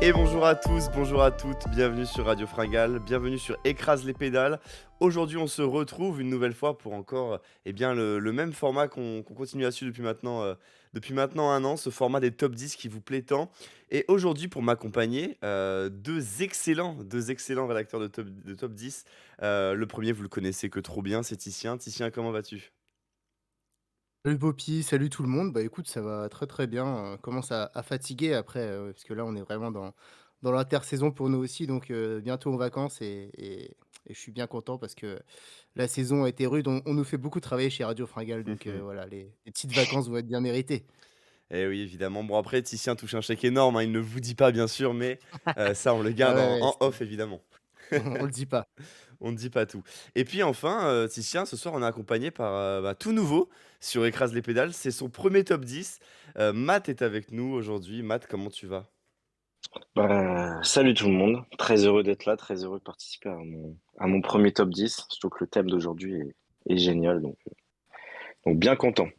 Et bonjour à tous, bonjour à toutes, bienvenue sur Radio Fringale, bienvenue sur Écrase les pédales. Aujourd'hui, on se retrouve une nouvelle fois pour encore le même format qu'on continue à suivre depuis maintenant un an, ce format des top 10 qui vous plaît tant. Et aujourd'hui, pour m'accompagner, deux excellents rédacteurs de top 10. Le premier, vous le connaissez que trop bien, c'est Titien. Titien, comment vas-tu? Salut Poppy, salut tout le monde. Bah écoute, ça va très très bien. Commence à fatiguer après, parce que là on est vraiment dans l'intersaison pour nous aussi, donc bientôt en vacances et je suis bien content parce que la saison a été rude. On nous fait beaucoup travailler chez Radio Fringale, donc voilà, les petites vacances vont être bien méritées. Eh oui, évidemment. Bon, après, Titien touche un chèque énorme, hein, il ne vous dit pas, bien sûr, mais ça, on le Ah garde ouais, en ouais, en off, évidemment. on le dit pas. On ne dit pas tout. Et puis enfin, Titien, ce soir, on est accompagné par, tout nouveau sur Écrase les pédales. C'est son premier top 10. Matt est avec nous aujourd'hui. Matt, comment tu vas? Salut tout le monde, très heureux d'être là, très heureux de participer à mon premier top 10. Surtout que le thème d'aujourd'hui est génial, donc bien content.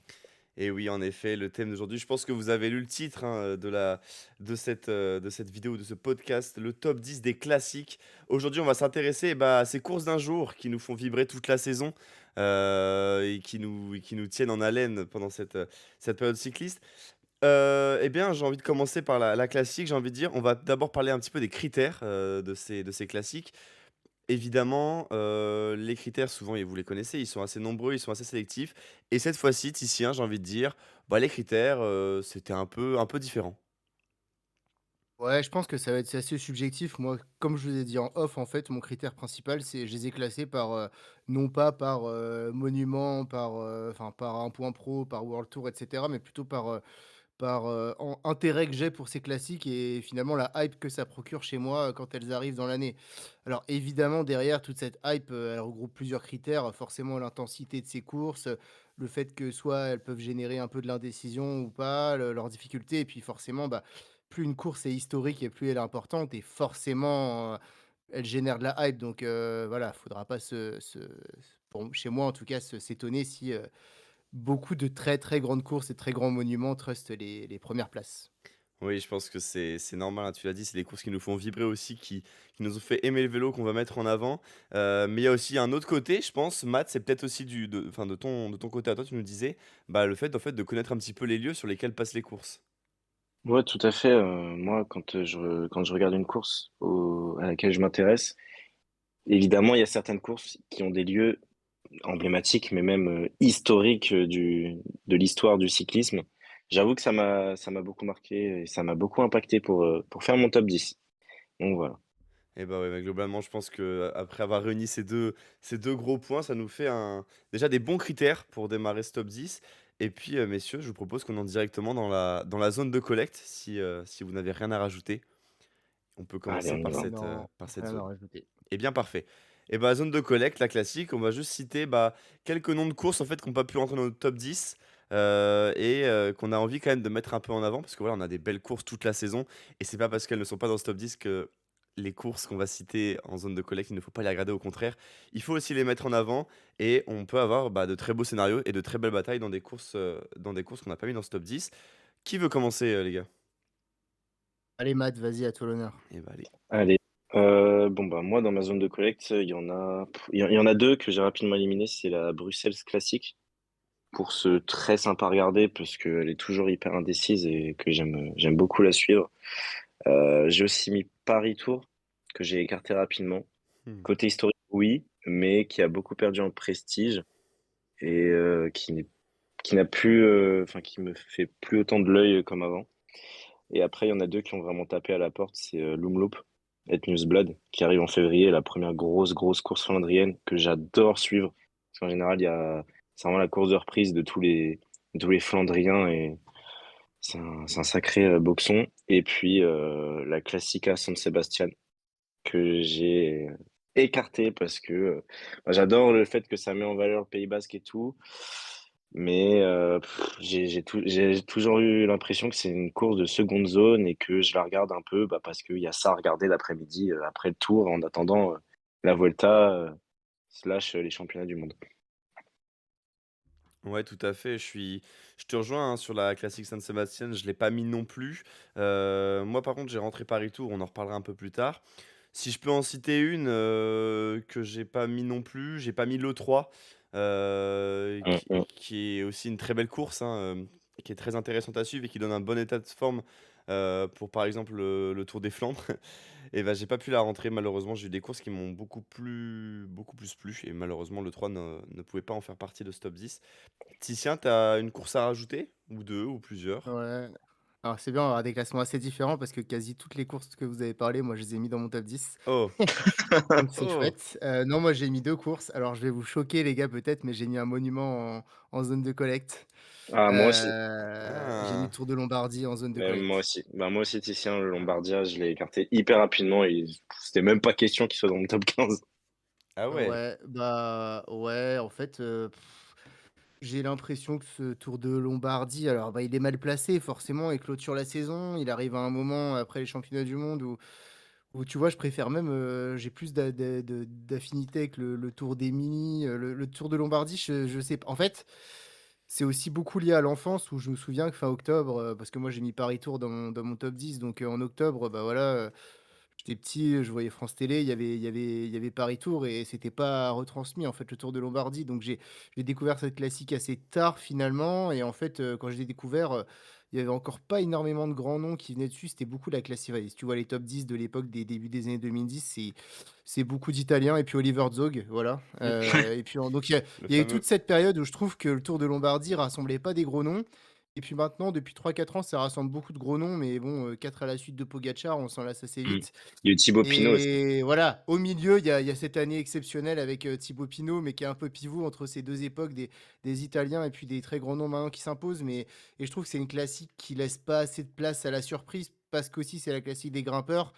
Et oui, en effet, le thème d'aujourd'hui, je pense que vous avez lu le titre, hein, de cette vidéo, de ce podcast, le top 10 des classiques. Aujourd'hui, on va s'intéresser à ces courses d'un jour qui nous font vibrer toute la saison et qui nous tiennent en haleine pendant cette période cycliste. J'ai envie de commencer par la classique, j'ai envie de dire. On va d'abord parler un petit peu des critères, de ces classiques. Évidemment, les critères, souvent, et vous les connaissez, ils sont assez nombreux, ils sont assez sélectifs. Et cette fois-ci, Titien, j'ai envie de dire, les critères, c'était un peu différent. Ouais, je pense que ça va être c'est assez subjectif. Moi, comme je vous ai dit en off, en fait, mon critère principal, c'est je les ai classés par, non pas par, monument, par, enfin, par un point pro, par World Tour et cetera, mais plutôt par, intérêt que j'ai pour ces classiques et finalement la hype que ça procure chez moi, quand elles arrivent dans l'année. Alors évidemment, derrière toute cette hype, elle regroupe plusieurs critères, forcément l'intensité de ces courses, le fait que soit elles peuvent générer un peu de l'indécision ou pas, leur difficulté et puis forcément, bah, plus une course est historique et plus elle est importante et forcément, elle génère de la hype donc voilà, faudra pas pour chez moi en tout cas, s'étonner si, beaucoup de très, très grandes courses et très grands monuments trustent les 1 places. Oui, je pense que c'est normal, hein, tu l'as dit, c'est des courses qui nous font vibrer aussi, qui nous ont fait aimer le vélo, qu'on va mettre en avant. Mais il y a aussi un autre côté, je pense, Matt, c'est peut-être aussi de ton côté à toi, tu nous disais, le fait, en fait, de connaître un petit peu les lieux sur lesquels passent les courses. Ouais, tout à fait. Moi, quand je regarde une course à laquelle je m'intéresse, évidemment, il y a certaines courses qui ont des lieux emblématiques, mais même historiques de l'histoire du cyclisme. J'avoue que ça m'a beaucoup marqué et ça m'a beaucoup impacté pour faire mon top 10. Donc voilà. Et ouais, globalement, je pense qu'après avoir réuni ces deux gros points, ça nous fait déjà des bons critères pour démarrer ce top 10. Et puis, messieurs, je vous propose qu'on entre directement dans la zone de collecte, si vous n'avez rien à rajouter. On peut Allez, commencer on y par va. Non, cette rien à zone. rajouter. Eh bien, parfait. Zone de collecte, la classique, on va juste citer quelques noms de courses en fait, qui n'ont pas pu rentrer dans notre top 10 qu'on a envie quand même de mettre un peu en avant parce que voilà, on a des belles courses toute la saison et c'est pas parce qu'elles ne sont pas dans ce top 10 que les courses qu'on va citer en zone de collecte, il ne faut pas les regarder, au contraire. Il faut aussi les mettre en avant et on peut avoir de très beaux scénarios et de très belles batailles dans des courses qu'on n'a pas mis dans ce top 10. Qui veut commencer, les gars? Allez Matt, vas-y, à toi l'honneur. Allez. Allez. Moi, dans ma zone de collecte, il y en a deux que j'ai rapidement éliminées. C'est la Bruxelles Classique, pour ce très sympa à regarder, parce qu'elle est toujours hyper indécise et que j'aime beaucoup la suivre. J'ai aussi mis Paris Tour, que j'ai écarté rapidement. Hmm. Côté historique, oui, mais qui a beaucoup perdu en prestige et qui n'a plus, enfin, qui me fait plus autant de l'œil comme avant. Et après, il y en a deux qui ont vraiment tapé à la porte, c'est Loomloop et Newsblad, qui arrive en février, la première grosse course flandrienne que j'adore suivre. Parce qu'en général, c'est vraiment la course de reprise de tous les Flandriens et c'est un sacré boxon. Et puis, la Classica San Sebastian, que j'ai écarté parce que j'adore le fait que ça met en valeur le Pays Basque et tout. Mais j'ai toujours eu l'impression que c'est une course de seconde zone et que je la regarde un peu parce qu'il y a ça à regarder l'après-midi après le Tour en attendant la Vuelta slash les championnats du monde. Ouais, tout à fait. Je te rejoins, hein, sur la classique San Sebastian, je l'ai pas mis non plus. Moi, par contre, j'ai rentré Paris-Tours, on en reparlera un peu plus tard. Si je peux en citer une, que j'ai pas mis non plus, j'ai pas mis l'E3, Mmh mh. qui est aussi une très belle course, hein, qui est très intéressante à suivre et qui donne un bon état de forme, pour, par exemple, le Tour des Flandres. Et bah, j'ai pas pu la rentrer malheureusement, j'ai eu des courses qui m'ont beaucoup plus plu et malheureusement le 3 ne pouvait pas en faire partie de ce top 10. Titien, tu as une course à rajouter? Ou 2 ou plusieurs? Ouais. Alors c'est bien, on aura des classements assez différents parce que quasi toutes les courses que vous avez parlé, moi je les ai mis dans mon top 10. Oh! Donc c'est Oh! chouette. Non, moi j'ai mis 2 courses. Alors je vais vous choquer les gars peut-être, mais j'ai mis un monument en zone de collecte. Ah moi aussi, J'ai mis le Ah! Tour de Lombardie en zone de moi collecte. aussi. Bah, moi aussi Titien, le Lombardia, je l'ai écarté hyper rapidement et c'était même pas question qu'il soit dans mon top 15. Ah ouais! Ouais, bah, ouais, en fait, j'ai l'impression que ce Tour de Lombardie, alors, bah, il est mal placé forcément, il clôture la saison. Il arrive à un moment après les championnats du monde où tu vois, je préfère même, j'ai plus d'affinité avec le Tour des Mini, le Tour de Lombardie, je sais pas. En fait, c'est aussi beaucoup lié à l'enfance où je me souviens que fin octobre, parce que moi j'ai mis Paris-Tours dans mon top 10, donc en octobre, bah, voilà, j'étais petit, je voyais France Télé, il y avait Paris-Tours et c'était pas retransmis, en fait, le Tour de Lombardie. Donc j'ai découvert cette classique assez tard, finalement. Et en fait, quand je l'ai découvert, il y avait encore pas énormément de grands noms qui venaient dessus. C'était beaucoup la classique, ouais, si tu vois les top 10 de l'époque des débuts des années 2010, c'est beaucoup d'Italiens et puis Oliver Zog, voilà. Et puis en donc Le il y a eu toute fameux. cette période où je trouve que le Tour de Lombardie rassemblait pas des gros noms. Et puis maintenant, depuis 3 4 ans, ça rassemble beaucoup de gros noms, mais bon, 4 à la suite de Pogacar, on s'en lasse assez Mmh. vite. Il y a eu Thibaut Pinot aussi. Et voilà, au milieu, il y a cette année exceptionnelle avec, Thibaut Pinot, mais qui est un peu pivot entre ces 2 époques, des Italiens et puis des très grands noms maintenant qui s'imposent. Et je trouve que c'est une classique qui laisse pas assez de place à la surprise, parce qu'aussi c'est la classique des grimpeurs.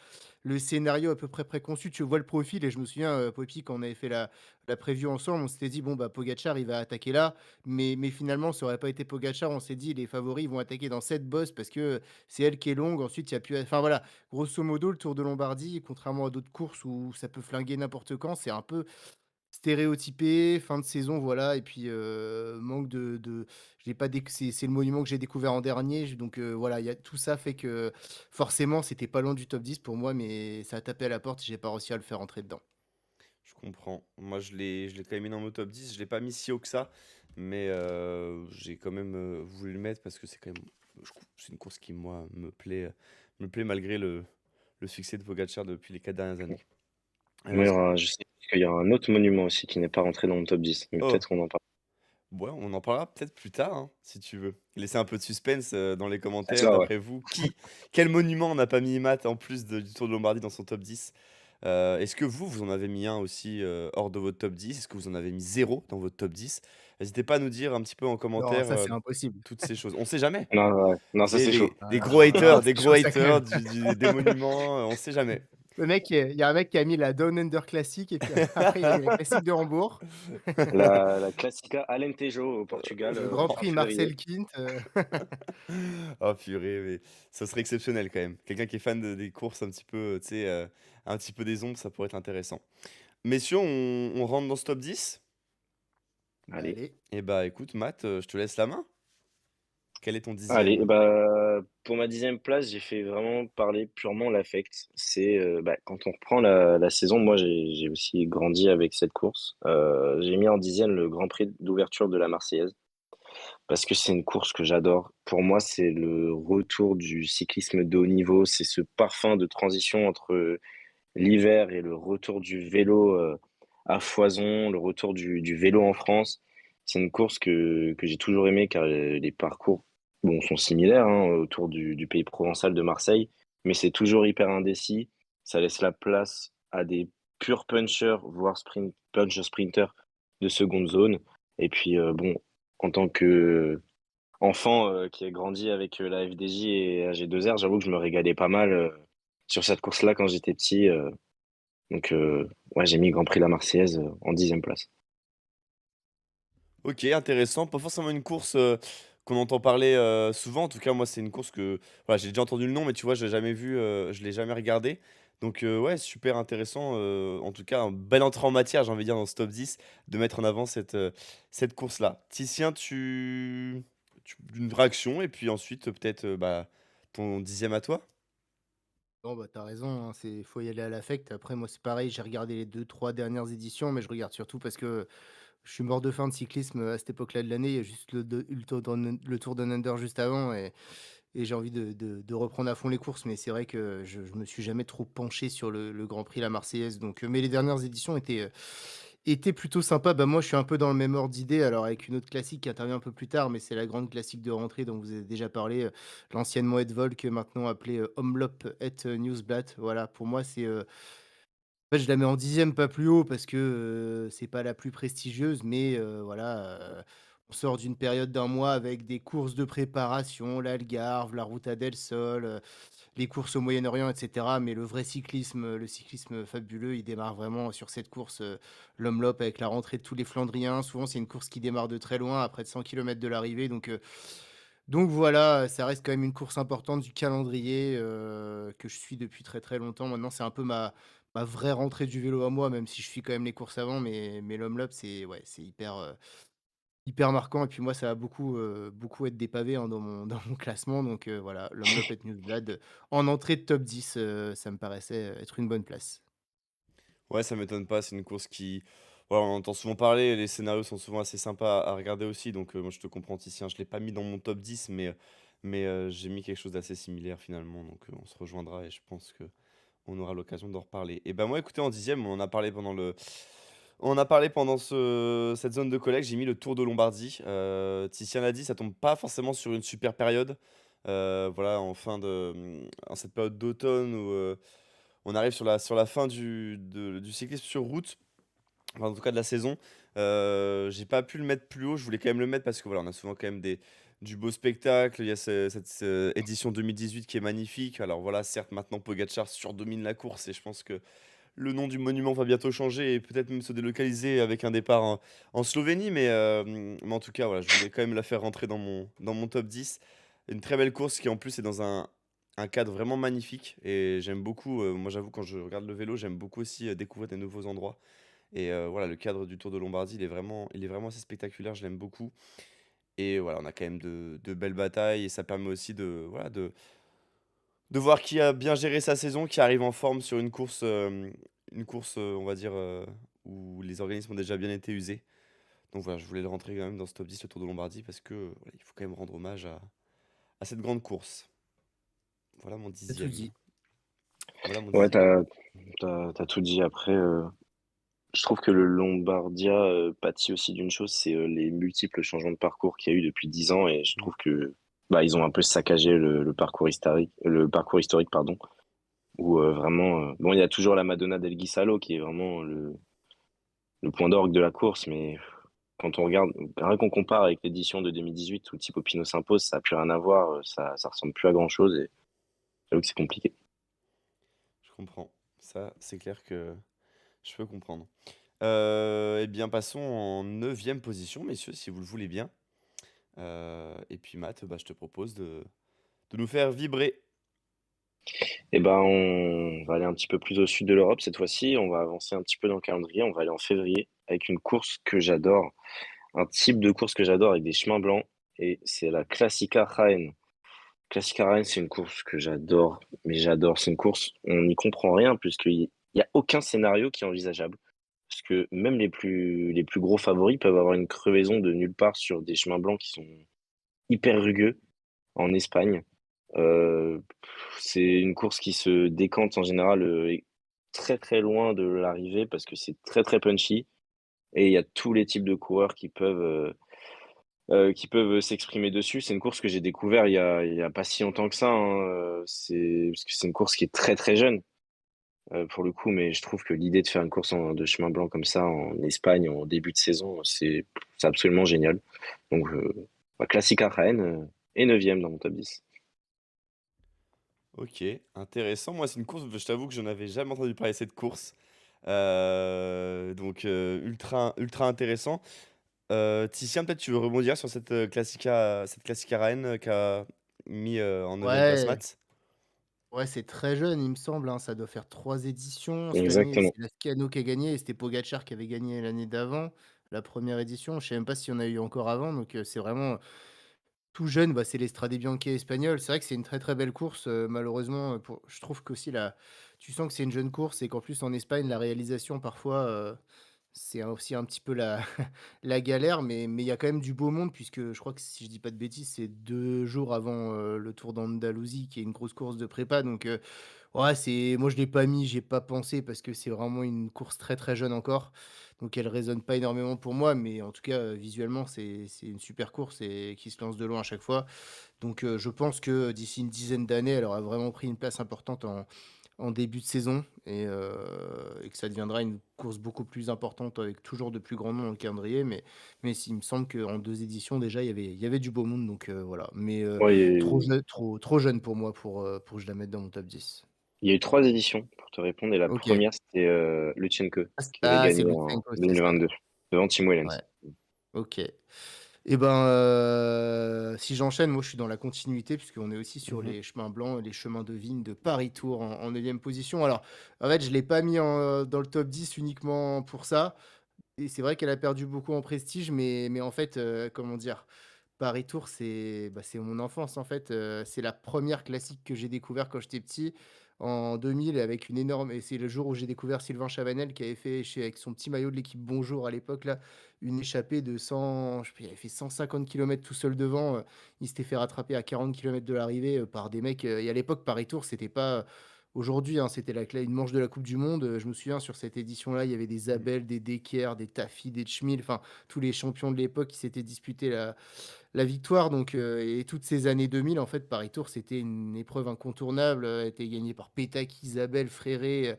Le scénario à peu près préconçu, tu vois le profil. Et je me souviens, Poppy, quand on avait fait la preview ensemble, on s'était dit: «Bon, bah, Pogacar, il va attaquer là». Mais finalement, ça aurait pas été Pogacar. On s'est dit: «Les favoris, ils vont attaquer dans cette bosse parce que c'est elle qui est longue». Ensuite, il y a plus, enfin voilà. Grosso modo, le Tour de Lombardie, contrairement à d'autres courses où ça peut flinguer n'importe quand, c'est un peu stéréotypé, fin de saison, voilà. Et puis, manque de j'ai pas déc c'est le monument que j'ai découvert en dernier, j donc voilà, il y a tout ça fait que forcément, c'était pas loin du top 10 pour moi, mais ça a tapé à la porte et j'ai pas réussi à le faire entrer dedans. Je comprends. Moi, je l'ai quand même mis dans mon top 10. Je l'ai pas mis si haut que ça, mais j'ai quand même, voulu le mettre parce que c'est quand même c'est une course qui, moi, me plaît malgré le succès de Pogacar depuis les 4 dernières années. Moi, Heu, je sais qu'il y a un autre monument aussi qui n'est pas rentré dans mon top 10, mais oh! peut-être qu'on en parle. Ouais, on en parlera peut-être plus tard, hein, si tu veux. Laissez un peu de suspense, dans les C'est commentaires. ça, ouais. D'après vous, quel monument n'a pas mis Matt en plus du Tour de Lombardie dans son top 10? Est-ce que vous en avez mis un aussi, hors de votre top 10? Est-ce que vous en avez mis zéro dans votre top 10? N'hésitez pas à nous dire un petit peu en Non, commentaire, ça, c'est impossible. toutes ces choses. On sait jamais. Non, ouais. Non, Vous ça savez, c'est chaud. des Ah gros ah, haters, des c'est gros chaud ça quand haters même. des monuments, on sait jamais. Le mec, il y a un mec qui a mis la Down Under Classic et puis après il a mis la classique de Hambourg, La Classica Alentejo au Portugal, le Grand fin Prix février. Marcel Kint, Oh purée, mais ça serait exceptionnel quand même. Quelqu'un qui est fan des courses un petit peu, tu sais, un petit peu des ombres, ça pourrait être intéressant. Messieurs, on rentre dans ce top 10? Allez. Allez. Eh bah écoute, Matt, je te laisse la main. Quel est ton Allez, et 10e? bah, pour ma 10e place, j'ai fait vraiment parler purement l'affect. C'est, bah, quand on reprend la saison, moi j'ai aussi grandi avec cette course. J'ai mis en 10e le Grand Prix d'ouverture de la Marseillaise, parce que c'est une course que j'adore. Pour moi, c'est le retour du cyclisme de haut niveau, c'est ce parfum de transition entre l'hiver et le retour du vélo, à foison, le retour du vélo en France. C'est une course que j'ai toujours aimée car les parcours, bon, sont similaires, hein, autour du pays provençal de Marseille, mais c'est toujours hyper indécis. Ça laisse la place à des purs punchers, voire puncher-sprinters de seconde zone. Et puis, bon, en tant qu'enfant, qui a grandi avec, la FDJ et AG2R, j'avoue que je me régalais pas mal, sur cette course-là quand j'étais petit, donc ouais, j'ai mis Grand Prix La Marseillaise, en 10e place. OK, intéressant. Pas forcément une course, qu'on entend parler, souvent. En tout cas, moi, c'est une course que voilà, j'ai déjà entendu le nom, mais tu vois, je l'ai jamais regardé. Donc ouais, super intéressant, en tout cas, un belle entrée en matière, j'ai envie de dire, dans ce top 10, de mettre en avant cette course-là. Titien, une réaction et puis ensuite, peut-être, bah, ton dixième à toi? Non, bah, t'as raison, hein, faut y aller à l'affect. Après, moi, c'est pareil, j'ai regardé les deux trois dernières éditions, mais je regarde surtout parce que je suis mort de faim de cyclisme, à cette époque-là de l'année. Il y a juste le Tour Down Under juste avant et j'ai envie de reprendre à fond les courses. Mais c'est vrai que je me suis jamais trop penché sur le Grand Prix La Marseillaise. Donc, mais les dernières éditions étaient plutôt sympas. Bah, moi, je suis un peu dans le même ordre d'idée, alors avec une autre classique qui intervient un peu plus tard, mais c'est la grande classique de rentrée dont vous avez déjà parlé, l'ancienne Moët Volk, maintenant appelée, Omloop Het Nieuwsblad. Voilà, pour moi, en fait, je la mets en dixième, pas plus haut parce que, c'est pas la plus prestigieuse, mais voilà, on sort d'une période d'un mois avec des courses de préparation, l'Algarve, la Ruta del Sol, les courses au Moyen-Orient et cetera. Mais le cyclisme fabuleux, il démarre vraiment sur cette course, l'Omloop avec la rentrée de tous les Flandriens. Souvent, c'est une course qui démarre de très loin, à près de 100 kilomètres de l'arrivée, donc voilà, ça reste quand même une course importante du calendrier, que je suis depuis très, très longtemps. Maintenant, c'est un peu ma vraie rentrée du vélo à moi, même si je suis quand même les courses avant, mais l'Homme c'est ouais, c'est hyper marquant et puis moi, ça va beaucoup être des pavés, hein, dans mon dans mon classement donc voilà, l'Homme et Newsblad, en entrée de top 10, ça me paraissait être une bonne place. Ouais, ça m'étonne pas, c'est une course qui voilà, on en entend souvent parler, les scénarios sont souvent assez sympas à regarder aussi, donc moi je te comprends Titien. Je l'ai pas mis dans mon top 10 mais j'ai mis quelque chose d'assez similaire finalement, donc on se rejoindra et je pense qu'on aura l'occasion d'en reparler. Et ben moi écoutez, en dixième on en a parlé pendant cette zone de collecte, j'ai mis le Tour de Lombardie. Titien l'a dit, ça tombe pas forcément sur une super période, voilà, en cette période d'automne où, on arrive sur la fin du cyclisme sur route, enfin, en tout cas de la saison. J'ai pas pu le mettre plus haut, je voulais quand même le mettre parce que voilà, on a souvent quand même du beau spectacle. Il y a cette édition 2018 qui est magnifique. Alors voilà, certes, maintenant Pogacar surdomine la course et je pense que le nom du monument va bientôt changer et peut-être même se délocaliser avec un départ en Slovénie. Mais en tout cas, voilà, je voulais quand même la faire rentrer dans mon top 10. Une très belle course qui en plus est dans un cadre vraiment magnifique et j'aime beaucoup. Moi, j'avoue, quand je regarde le vélo, j'aime beaucoup aussi découvrir des nouveaux endroits. Et voilà, le cadre du Tour de Lombardie, il est vraiment assez spectaculaire, je l'aime beaucoup. Et voilà, on a quand même de belles batailles et ça permet aussi voilà, de voir qui a bien géré sa saison, qui arrive en forme sur une course, on va dire, où les organismes ont déjà bien été usés. Donc voilà, je voulais le rentrer quand même dans ce top 10, le Tour de Lombardie, parce que voilà, il faut quand même rendre hommage à cette grande course. Voilà mon Tu tout dixième. dit. Voilà mon Ouais, dixième. t'as tout dit. Après, je trouve que le Lombardia pâtit aussi d'une chose, c'est les multiples changements de parcours qu'il y a eu depuis 10 ans, et je Mm. trouve que bah, ils ont un peu saccagé le parcours historique, pardon, où vraiment, bon, il y a toujours la Madonna del Ghisalo qui est vraiment le point d'orgue de la course, mais quand on regarde, rien qu'on compare avec l'édition de 2018 où Thibaut Pinot s'impose, ça n'a plus rien à voir, ça ressemble plus à grand-chose, et j'avoue que c'est compliqué. Je comprends. Ça, c'est clair que je peux comprendre. Eh bien, passons en neuvième position, messieurs, si vous le voulez bien. Et puis, Matt, bah, je te propose de nous faire vibrer. Et ben, on va aller un petit peu plus au sud de l'Europe cette fois-ci. On va avancer un petit peu dans le calendrier. On va aller en février avec une course que j'adore, un type de course que j'adore avec des chemins blancs. Et c'est la Classica Jaén. Classica Jaén, c'est une course que j'adore, mais j'adore. C'est une course, on n'y comprend rien puisqu'il n'y a aucun scénario qui est envisageable. Parce que même les plus gros favoris peuvent avoir une crevaison de nulle part sur des chemins blancs qui sont hyper rugueux en Espagne. Euh, c'est une course qui se décante en général très très loin de l'arrivée parce que c'est très très punchy et il y a tous les types de coureurs qui peuvent s'exprimer dessus. C'est une course que j'ai découvert il y a pas si longtemps que ça, hein. C'est parce que c'est une course qui est très très jeune pour le coup, mais je trouve que l'idée de faire une course de chemin blanc comme ça en Espagne en début de saison, c'est absolument génial. Donc classique à Rennes et neuvième dans mon top 10. Ok, intéressant. Moi, c'est une course, je t'avoue que je n'avais jamais entendu parler de cette course. Donc, ultra, ultra intéressant. Titien, peut-être tu veux rebondir sur cette Classica Rennes qu'a mis en neuvième place Ouais. Matt? Ouais, c'est très jeune, il me semble, hein, ça doit faire 3 éditions. Cette année, Exactement. c'est Lascano qui a gagné et c'était Pogačar qui avait gagné l'année d'avant, la première édition. Je sais même pas s'il y en a eu encore avant, donc c'est vraiment tout jeune. Bah, c'est l'Estrade Bianche espagnol. C'est vrai que c'est une très, très belle course, malheureusement, pour je trouve qu'aussi la tu sens que c'est une jeune course et qu'en plus en Espagne, la réalisation parfois, c'est aussi un petit peu la la galère, mais il y a quand même du beau monde puisque je crois que si je dis pas de bêtises, c'est 2 jours avant, le Tour d'Andalousie qui est une grosse course de prépa donc ouais, c'est moi je l'ai pas mis, j'y ai pas pensé parce que c'est vraiment une course très, très jeune encore, donc elle résonne pas énormément pour moi, mais en tout cas, visuellement, c'est une super course et qui se lance de loin à chaque fois, donc je pense que d'ici une dizaine d'années, elle aura vraiment pris une place importante en début de saison et que ça deviendra une course beaucoup plus importante avec toujours de plus grands noms dans le calendrier, mais il me semble qu'en 2 éditions déjà, il y avait du beau monde donc voilà, mais Ouais, trop jeune pour moi pour que je la mette dans mon top 10. il y a eu 3 éditions pour te répondre et la OK. première c'était, Lutsenko qui avait C'est gagné en Lutsenko, c'est ça. 2022 devant Tim Ouais, Wellens. OK. Et ben, si j'enchaîne, moi je suis dans la continuité puisqu'on est aussi sur Mmh. les chemins blancs et les chemins de vigne de Paris Tour en 9e position. Alors, en fait, je l'ai pas mis dans le top 10 uniquement pour ça et c'est vrai qu'elle a perdu beaucoup en prestige, mais en fait, comment dire? Paris Tour, c'est mon enfance, en fait, c'est la première classique que j'ai découvert quand j'étais petit, en 2000 avec une énorme et c'est le jour où j'ai découvert Sylvain Chavanel qui avait fait avec son petit maillot de l'équipe Bonjour à l'époque là, une échappée de 100 je sais plus, il avait fait 150 kilomètres tout seul devant, il s'était fait rattraper à 40 kilomètres de l'arrivée, par des mecs, et à l'époque Paris Tour c'était pas, aujourd'hui, hein, c'était une manche de la coupe du monde, je me souviens sur cette édition-là, il y avait des Mmh. Abel, des Decker, des Tafi, des Schmil, enfin tous les champions de l'époque qui s'étaient disputés la victoire donc et toutes ces années 2000 en fait, Paris Tours, c'était une épreuve incontournable, elle était gagnée par Pétac, Isabelle, Fréré,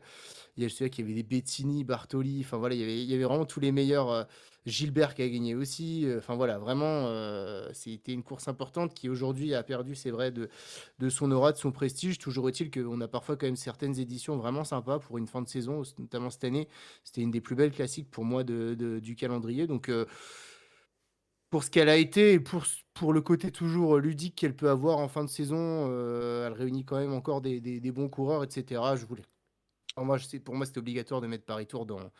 il y a je sais qu'il y avait des Bettini, Bartoli, enfin voilà, il y avait vraiment tous les meilleurs, Gilbert qui a gagné aussi, enfin voilà, vraiment, c'était une course importante qui aujourd'hui a perdu, c'est vrai, de son aura, de son prestige. Toujours est-il qu'on a parfois quand même certaines éditions vraiment sympas pour une fin de saison, notamment cette année. C'était une des plus belles classiques pour moi du calendrier donc pour ce qu'elle a été et pour le côté toujours, ludique qu'elle peut avoir en fin de saison, elle réunit quand même encore des bons coureurs et cetera. Je voulais moi, je sais pour moi, c'était obligatoire de mettre Paris Tour dans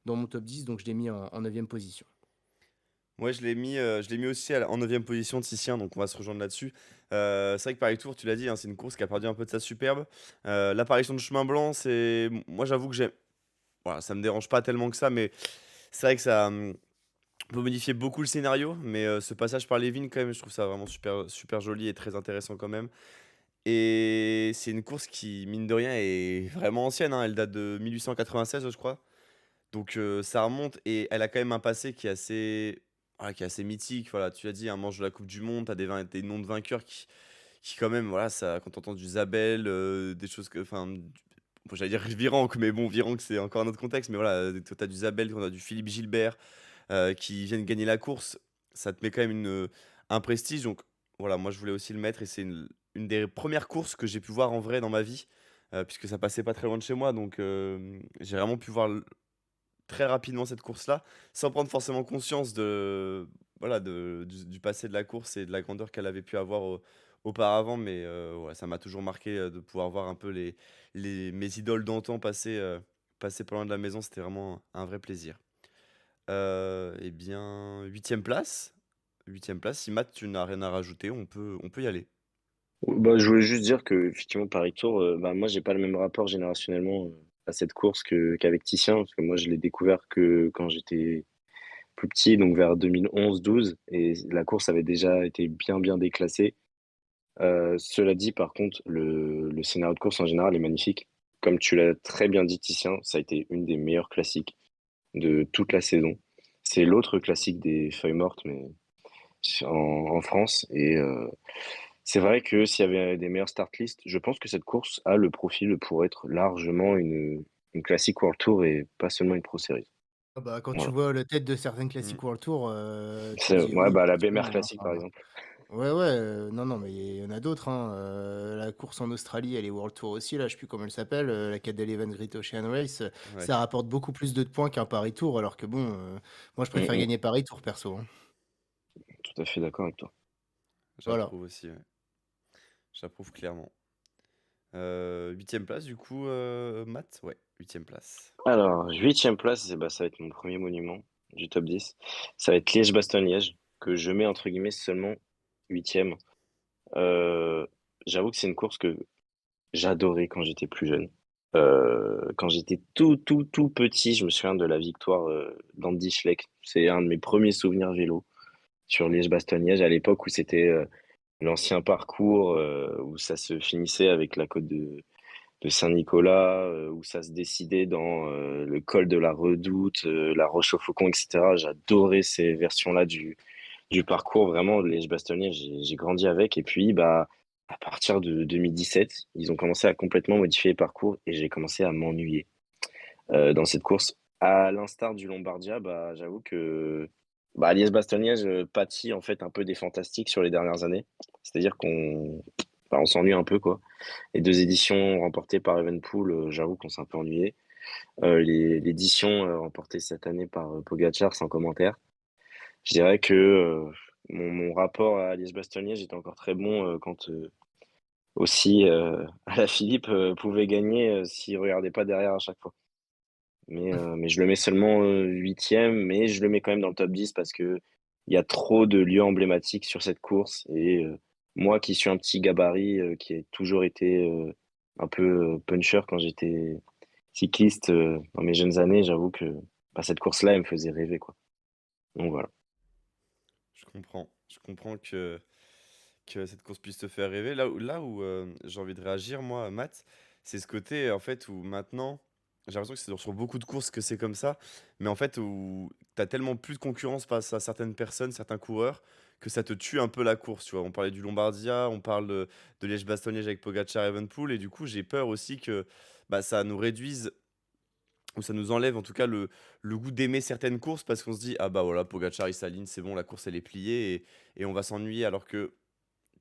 mon top 10 donc je l'ai mis en 9e position. Ouais, je l'ai mis aussi en 9e position, Titien, donc on va se rejoindre là-dessus. C'est vrai que Paris Tour, tu l'as dit, hein, c'est une course qui a perdu un peu de sa superbe. L'apparition de Chemin Blanc, moi j'avoue que voilà, ça me dérange pas tellement que ça, mais c'est vrai que ça, peut modifier beaucoup le scénario, mais ce passage par les vignes quand même, je trouve ça vraiment super super joli et très intéressant quand même et c'est une course qui, mine de rien, est vraiment ancienne, hein. Elle date de 1896, je crois. Donc ça remonte et elle a quand même un passé qui est assez voilà, qui est assez mythique. Voilà, tu l'as dit, un manche de la coupe du monde, tu as des noms de vainqueurs qui quand même, voilà, ça quand tu entends du Zabel, des choses que enfin, bon, j'allais dire Virenque, mais bon, Virenque, c'est encore un autre contexte, mais voilà, tu as du Zabel, tu as du Philippe Gilbert, qui viennent gagner la course. Ça te met quand même un prestige donc voilà, moi je voulais aussi le mettre et c'est une des premières courses que j'ai pu voir en vrai dans ma vie, puisque ça passait pas très loin de chez moi donc j'ai vraiment pu voir très rapidement cette course-là, sans prendre forcément conscience voilà, du passé de la course et de la grandeur qu'elle avait pu avoir auparavant. Mais ouais, ça m'a toujours marqué de pouvoir voir un peu mes idoles d'antan passer pas loin de la maison. C'était vraiment un vrai plaisir. Eh bien, huitième place. Si Matt, tu n'as rien à rajouter, on peut y aller. Bah, je voulais juste dire qu'effectivement Paris Tour, bah, moi j'ai pas le même rapport générationnellement, à cette course qu'avec Titien, parce que moi je l'ai découvert que quand j'étais plus petit, donc vers 2011-12 et la course avait déjà été bien, bien déclassée. Cela dit, par contre, le scénario de course en général est magnifique. Comme tu l'as très bien dit, Titien, ça a été une des meilleures classiques de toute la saison. C'est l'autre classique des feuilles mortes, mais en France. Et c'est vrai que s'il y avait des meilleures start list, je pense que cette course a le profil pour être largement une classique World Tour et pas seulement une Pro Series. Ah bah, quand tu Voilà. vois la tête de certaines Mmh. classiques World Tour, tu dis: Ouais, «Oui, bah, la BMR effectivement», hein, classique, par enfin exemple. ouais, ouais, non, non, mais il y en a d'autres, hein, la course en Australie, elle est World Tour aussi, là, je sais plus comment elle s'appelle, la Cadel Evans Great Ocean Race, Ouais, ça rapporte beaucoup plus de points qu'un Paris Tour, alors que bon, moi je Mm, préfère mm. gagner Paris Tour perso, hein. Tout à fait d'accord avec toi. Voilà. j'approuve aussi, ouais. J'approuve clairement. 8e place du coup, Matt? Ouais, 8e place. Alors, huitième place, bah, ça va être mon premier monument du top 10. Ça va être Liège-Bastogne-Liège, que je mets entre guillemets seulement huitième. Euh, J'avoue que c'est une course que j'adorais quand j'étais plus jeune. Quand j'étais tout petit, je me souviens de la victoire d'Andy Schleck. C'est un de mes premiers souvenirs vélo sur Liège-Bastogne-Liège, à l'époque où c'était l'ancien parcours, où ça se finissait avec la côte de Saint-Nicolas, où ça se décidait dans le col de la Redoute, la Roche-au-Faucon, etc. J'adorais ces versions-là du parcours. Vraiment, Liège-Bastogne-Liège, j'ai grandi avec. Et puis, bah, à partir de 2017, ils ont commencé à complètement modifier les parcours et j'ai commencé à m'ennuyer dans cette course. À l'instar du Lombardia, bah, j'avoue que bah, Liège-Bastogne-Liège pâtit en fait un peu des fantastiques sur les dernières années. C'est-à-dire on s'ennuie un peu, quoi. Les deux éditions remportées par Evenpool, j'avoue qu'on s'est un peu ennuyé. L'édition remportée cette année par Pogacar, sans commentaire. Je dirais que mon rapport à Liège-Bastogne-Liège était encore très bon quand aussi Alaphilippe pouvait gagner s'il regardait pas derrière à chaque fois. Mais je le mets seulement huitième, mais je le mets quand même dans le top 10 parce que il y a trop de lieux emblématiques sur cette course. Et moi qui suis un petit gabarit, qui ai toujours été un peu puncher quand j'étais cycliste dans mes jeunes années, j'avoue que bah, cette course-là, elle me faisait rêver, quoi. Donc voilà. Je comprends. Je comprends que cette course puisse te faire rêver. Là où j'ai envie de réagir, moi, Matt, c'est ce côté, en fait, où maintenant, j'ai l'impression que c'est sur beaucoup de courses que c'est comme ça, mais en fait, où tu as tellement plus de concurrence face à certaines personnes, certains coureurs, que ça te tue un peu la course, tu vois. On parlait du Lombardia, on parle de Liège-Bastogne-Liège avec Pogacar et Evenepoel, et du coup, j'ai peur aussi que bah, ça nous réduise ou ça nous enlève en tout cas le goût d'aimer certaines courses parce qu'on se dit, ah bah voilà, Pogacar il s'aligne, c'est bon, la course elle est pliée et on va s'ennuyer alors que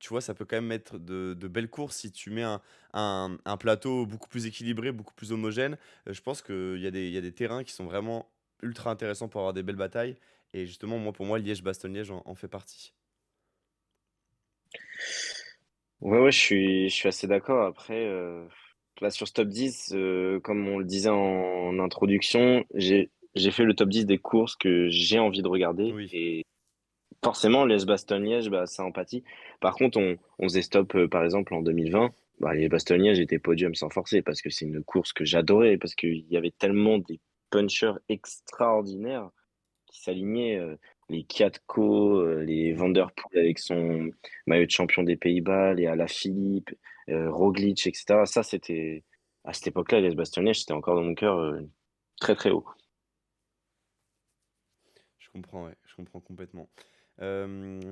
tu vois, ça peut quand même être de belles courses si tu mets un plateau beaucoup plus équilibré, beaucoup plus homogène. Je pense qu'il y a des terrains qui sont vraiment ultra intéressants pour avoir des belles batailles. Et justement, moi, pour moi, Liège-Bastogne-Liège en fait partie. Ouais, ouais, je suis assez d'accord. Après, là, sur ce top 10, comme on le disait en introduction, j'ai fait le top 10 des courses que j'ai envie de regarder. Oui, Et forcément, Liège-Bastogne-Liège, bah, ça empathie. Par contre, on faisait stop, par exemple, en 2020. Bah, Liège-Bastogne-Liège était podium sans forcer parce que c'est une course que j'adorais, parce qu'il y avait tellement des punchers extraordinaires qui s'alignaient. Les Kiatko, les Van der Poel avec son maillot de champion des Pays-Bas, les Alaphilippe, Roglic, etc. Ça, c'était, à cette époque-là, Liège-Bastogne-Liège, c'était encore dans mon cœur très très haut. je comprends, ouais, je comprends complètement.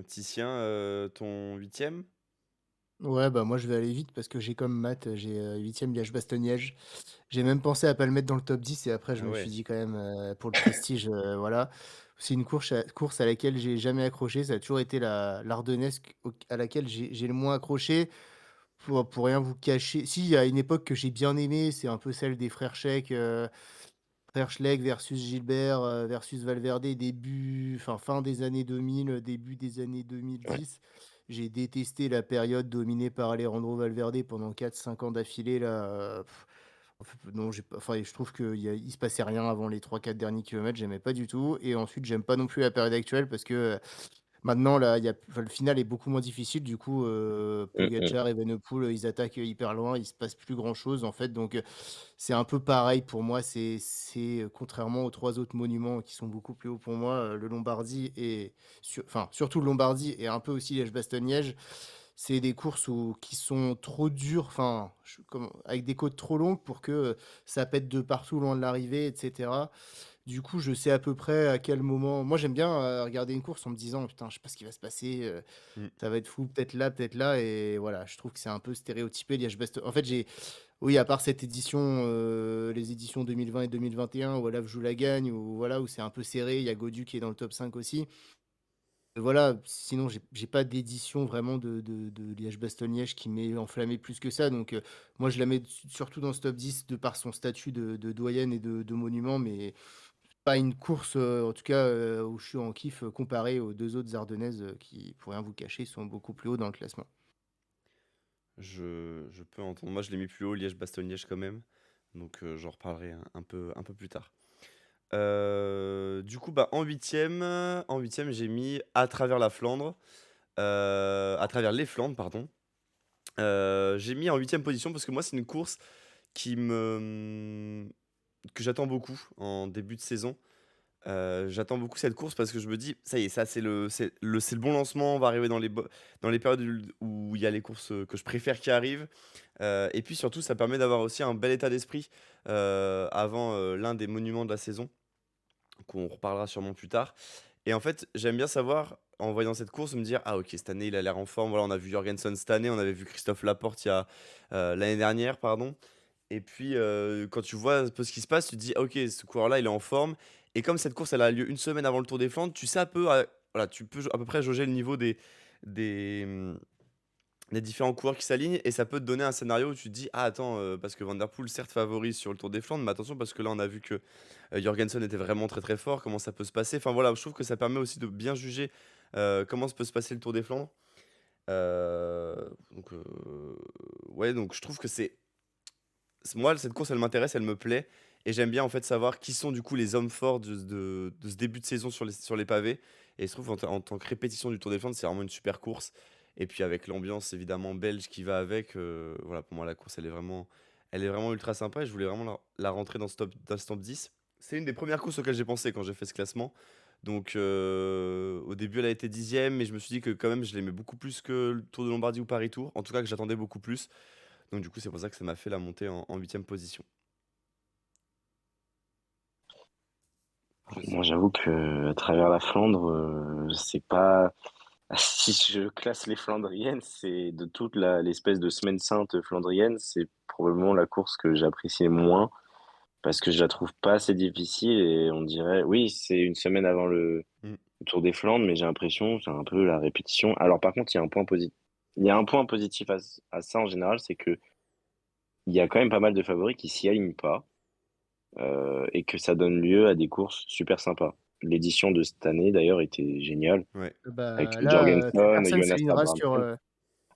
Titien, ton huitième? Ouais, bah moi je vais aller vite parce que j'ai comme Matt, j'ai 8e Liège-Bastogne-Liège. J'ai même pensé à pas le mettre dans le top 10 et après je Ah me suis ouais. dit quand même pour le prestige, voilà. C'est une course à laquelle j'ai jamais accroché. Ça a toujours été l'Ardennaise à laquelle j'ai le moins accroché. Pour rien vous cacher, si, il y a une époque que j'ai bien aimée, c'est un peu celle des frères Schleck, frères Schleck versus Gilbert, versus Valverde, fin des années 2000, début des années Ouais. 2010. J'ai détesté la période dominée par Alejandro Valverde pendant 4 5 ans d'affilée là, en fait, non, j'ai pas enfin, je trouve qu'il se passait rien avant les 3 4 derniers kilomètres, j'aimais pas du tout et ensuite j'aime pas non plus la période actuelle parce que, maintenant, là, le final est beaucoup moins difficile. Du coup, Mm, mm. Pogacar, Evenepoel, ils attaquent hyper loin. Il se passe plus grand-chose, en fait. Donc, c'est un peu pareil pour moi. Contrairement aux 3 autres monuments qui sont beaucoup plus hauts pour moi, le Lombardie et surtout le Lombardie et un peu aussi Liège-Bastogne-Liège, c'est des courses qui sont trop dures, avec des côtes trop longues pour que ça pète de partout loin de l'arrivée, etc. Du coup, je sais à peu près à quel moment. Moi, j'aime bien regarder une course en me disant, putain, je sais pas ce qui va se passer, Mm. ça va être fou, peut-être là, et voilà, je trouve que c'est un peu stéréotypé. En fait, oui, à part cette édition, les éditions 2020 et 2021, où Olaf joue la gagne, ou voilà, où c'est un peu serré, il y a Godu qui est dans le top 5 aussi. Voilà, sinon, j'ai pas d'édition vraiment de Liège-Bastogne-Liège qui m'est enflammé plus que ça. Donc, moi, je la mets surtout dans ce top 10 de par son statut de doyenne et de monument, mais pas une course, en tout cas, où je suis en kiff, comparé aux 2 autres ardennaises, qui, pour rien vous cacher, sont beaucoup plus haut dans le classement. Je peux entendre. Moi, je l'ai mis plus haut, Liège-Bastogne-Liège quand même. Donc, j'en reparlerai un peu plus tard. Du coup, bah, en huitième, j'ai mis à travers la Flandre, à travers les Flandres, pardon. J'ai mis en huitième position parce que moi, c'est une course qui me, que j'attends beaucoup en début de saison. J'attends beaucoup cette course parce que je me dis: «Ça y est, ça c'est le bon lancement, on va arriver dans les périodes où il y a les courses, que je préfère qui arrivent». Et puis surtout, ça permet d'avoir aussi un bel état d'esprit, avant, l'un des monuments de la saison, qu'on reparlera sûrement plus tard. Et en fait, j'aime bien savoir, en voyant cette course, me dire: «Ah OK, cette année, il a l'air en forme». Voilà, on a vu Jorgenson cette année, on avait vu Christophe Laporte l'année dernière, pardon. Et puis, quand tu vois un peu ce qui se passe, tu te dis: «Ah OK, ce coureur-là, il est en forme». Et comme cette course, elle a lieu une semaine avant le Tour des Flandres, tu sais un peu, voilà, tu peux à peu près jauger le niveau des, mmh, des différents coureurs qui s'alignent, et ça peut te donner un scénario où tu te dis: «Ah attends, parce que Van der Poel certes favorise sur le Tour des Flandres, mais attention parce que là on a vu que, Jorgenson était vraiment très, très fort, comment ça peut se passer?» Enfin voilà, je trouve que ça permet aussi de bien juger, comment se peut se passer le Tour des Flandres. Donc, ouais, donc je trouve que moi, cette course, elle m'intéresse, elle me plaît, et j'aime bien en fait savoir qui sont du coup les hommes forts de ce début de saison sur les pavés. Et je trouve en tant que répétition du Tour des Flandres, c'est vraiment une super course. Et puis avec l'ambiance évidemment belge qui va avec, voilà, pour moi la course, elle est vraiment ultra sympa, et je voulais vraiment la rentrer dans ce top 10. C'est une des premières courses auxquelles j'ai pensé quand j'ai fait ce classement. Donc, au début, elle a été dixième, mais je me suis dit que quand même, je l'aimais beaucoup plus que le Tour de Lombardie ou Paris Tour. En tout cas, que j'attendais beaucoup plus. Donc du coup, c'est pour ça que ça m'a fait la montée en huitième position. Je sais- Moi, j'avoue que à travers la Flandre, c'est pas si je classe les Flandriennes, c'est de toute l'espèce de semaine sainte flandrienne, c'est probablement la course que j'apprécie le moins parce que je la trouve pas assez difficile et on dirait oui, c'est une semaine avant Mm. le Tour des Flandres, mais j'ai l'impression c'est un peu la répétition. Alors par contre, il y a un point positif à ça en général, c'est que il y a quand même pas mal de favoris qui s'y alignent pas et que ça donne lieu à des courses super sympas. L'édition de cette année, d'ailleurs, était géniale Ouais. avec Bah, là, plus Jorgensen, personne Jonas s'alignera sur, Abrahamsen.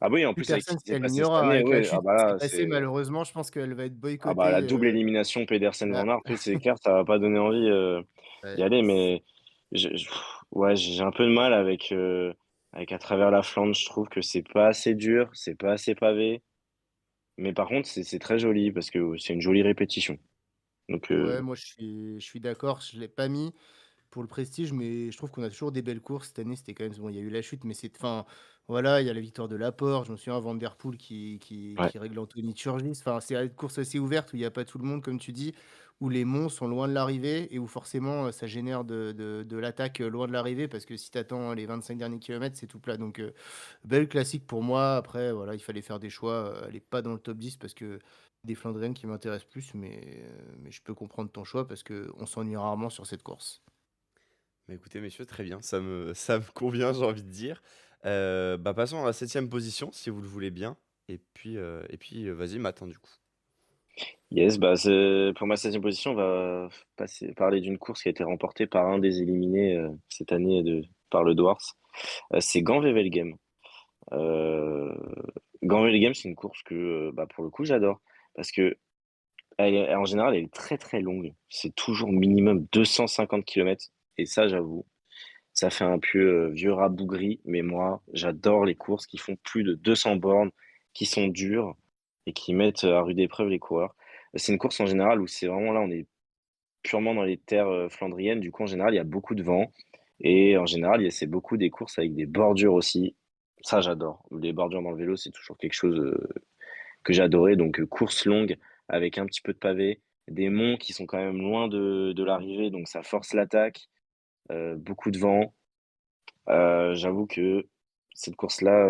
Ah oui, en plus plus avec ce personne qui s'y s'est passé cette alignera année, avec la ouais, ah chute bah qui s'est là, passée. c'est Malheureusement, je pense qu'elle va être ah bah la boycottée, double élimination Pedersen là, Van Aert, oui, c'est clair, ça va pas donner envie d'y ouais, aller, mais ouais, j'ai un peu de mal avec à travers la Flandre. Je trouve que c'est pas assez dur, c'est pas assez pavé, mais par contre c'est très joli parce que c'est une jolie répétition. Donc ouais, moi je suis d'accord, je l'ai pas mis pour le prestige, mais je trouve qu'on a toujours des belles courses. Cette année, c'était quand même bon, il y a eu la chute, mais enfin, voilà, il y a la victoire de Laporte. Je me souviens Van der Poel ouais, qui règle Anthony Turgis. Enfin, c'est une course assez ouverte où il n'y a pas tout le monde, comme tu dis, où les monts sont loin de l'arrivée et où forcément ça génère de l'attaque loin de l'arrivée parce que si tu attends les 25 derniers kilomètres, c'est tout plat. Donc, belle classique pour moi. Après, voilà, il fallait faire des choix. Elle n'est pas dans le top 10 parce que des Flandriennes qui m'intéressent plus, mais je peux comprendre ton choix parce qu'on s'ennuie rarement sur cette course. Bah écoutez, messieurs, très bien. Ça me convient, j'ai envie de dire. Bah passons à la septième position, si vous le voulez bien. Et puis, vas-y, Matin, du coup. yes, bah pour ma 16e position, on va parler d'une course qui a été remportée par un des éliminés cette année par le Dwars. C'est Gand-Wevelgem. Euh, Gand-Wevelgem, c'est une course que, bah, pour le coup, j'adore. Parce que en général, elle est très très longue. C'est toujours minimum 250 kilomètres. Et ça, j'avoue, ça fait un peu vieux rabougri. Mais moi, j'adore les courses qui font plus de 200 bornes, qui sont dures et qui mettent à rude épreuve les coureurs. C'est une course en général où c'est vraiment là, on est purement dans les terres flandriennes. Du coup, en général, il y a beaucoup de vent. Et en général, c'est beaucoup des courses avec des bordures aussi. Ça, j'adore. Les bordures dans le vélo, c'est toujours quelque chose que j'adorais. Donc, course longue avec un petit peu de pavé, des monts qui sont quand même loin de l'arrivée, donc ça force l'attaque, beaucoup de vent. J'avoue que cette course-là,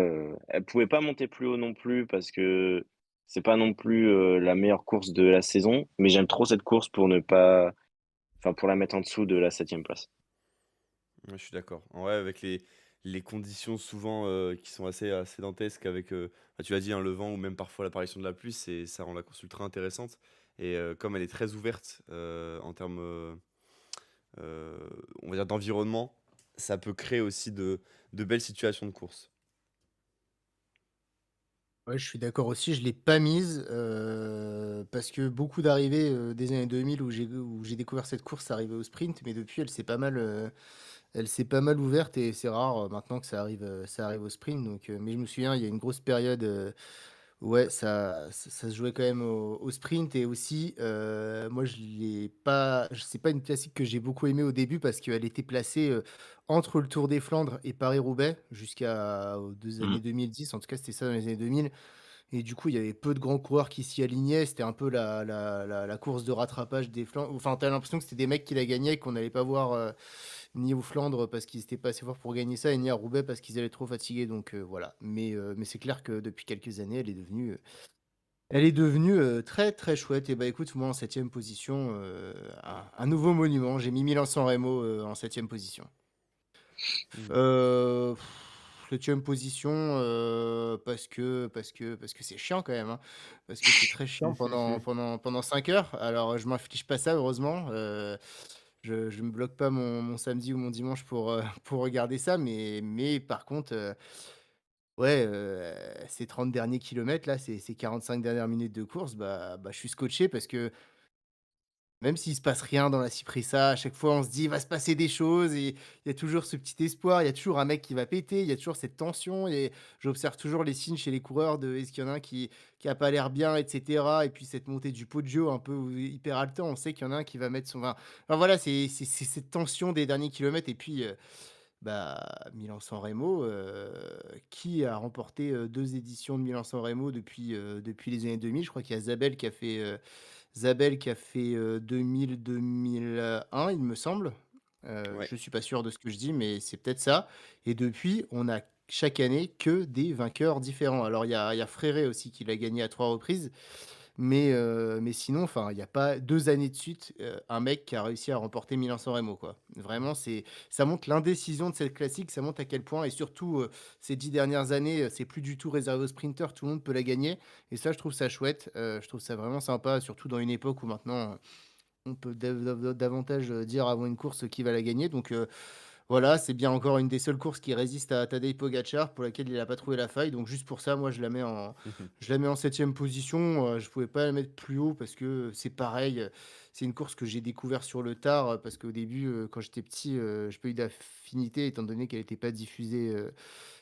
elle pouvait pas monter plus haut non plus parce que c'est pas non plus la meilleure course de la saison, mais j'aime trop cette course pour ne pas, enfin pour la mettre en dessous de la 7e place. Ouais, je suis d'accord. En vrai, avec les conditions souvent qui sont assez dantesques, avec, bah, tu l'as dit, hein, le vent ou même parfois l'apparition de la pluie, ça rend la course ultra intéressante. Et comme elle est très ouverte en termes, on va dire, d'environnement, ça peut créer aussi de belles situations de course. Ouais, je suis d'accord aussi, je l'ai pas mise, parce que beaucoup d'arrivées, des années 2000 où j'ai découvert cette course arrivait au sprint, mais depuis elle s'est pas mal ouverte et c'est rare, maintenant que ça arrive au sprint donc mais je me souviens, il y a une grosse période, ouais, ça se jouait quand même au sprint et aussi, moi je l'ai pas c'est pas une classique que j'ai beaucoup aimée au début parce qu'elle était placée, entre le Tour des Flandres et Paris-Roubaix jusqu'aux 2 Mmh. années 2010. En tout cas, c'était ça dans les années 2000 et du coup, il y avait peu de grands coureurs qui s'y alignaient. C'était un peu la course de rattrapage des Flandres. Enfin, tu as l'impression que c'était des mecs qui la gagnaient et qu'on n'allait pas voir, ni aux Flandres parce qu'ils étaient pas assez forts pour gagner ça et ni à Roubaix parce qu'ils allaient trop fatigués donc voilà. Mais c'est clair que depuis quelques années, elle est devenue, très, très chouette et bah, écoute, moi en septième position, un nouveau monument. J'ai mis Milan-San Remo, en septième position. Mmh. Heu, 7e position, parce que c'est chiant quand même, hein. Parce que c'est très chiant pendant 5 heures. Alors, je m'inflige pas ça heureusement, je me bloque pas mon samedi ou mon dimanche pour, pour regarder ça, mais par contre, ouais, ces 30 derniers kilomètres là, ces 45 dernières minutes de course, bah, je suis scotché parce que même s'il se passe rien dans la Cypressa, à chaque fois on se dit: «Il va se passer des choses» et il y a toujours ce petit espoir, il y a toujours un mec qui va péter, il y a toujours cette tension et j'observe toujours les signes chez les coureurs de est-ce qu'il y en a un qui a pas l'air bien et cetera et puis cette montée du Poggio un peu hyper haletant, on sait qu'il y en a un qui va mettre son enfin voilà, c'est cette tension des derniers kilomètres et puis, bah, Milan-San Remo, qui a remporté, 2 éditions de Milan-San Remo depuis les années 2000. Je crois qu'il y a Zabel qui a fait, 2000-2001, il me semble. Ouais. Je suis pas sûr de ce que je dis, mais c'est peut-être ça et depuis, on a chaque année que des vainqueurs différents. Alors il y a Fréré aussi qui l'a gagné à 3 reprises, mais sinon, enfin, il y a pas 2 années de suite, un mec qui a réussi à remporter Milan-San Remo, quoi. Vraiment, ça montre l'indécision de cette classique, ça montre à quel point et surtout, ces 10 dernières années, c'est plus du tout réservé aux sprinters, tout le monde peut la gagner et ça, je trouve ça chouette, je trouve ça vraiment sympa, surtout dans une époque où maintenant, on peut davantage, dire avant une course qui va la gagner donc voilà, c'est bien encore une des seules courses qui résiste à Tadej Pogačar pour laquelle il a pas trouvé la faille. Donc juste pour ça, moi je la mets en 7e position, je pouvais pas la mettre plus haut parce que c'est pareil, c'est une course que j'ai découvert sur le tard, parce qu'au début, quand j'étais petit, j'ai pas eu d'affinité étant donné qu'elle était pas diffusée,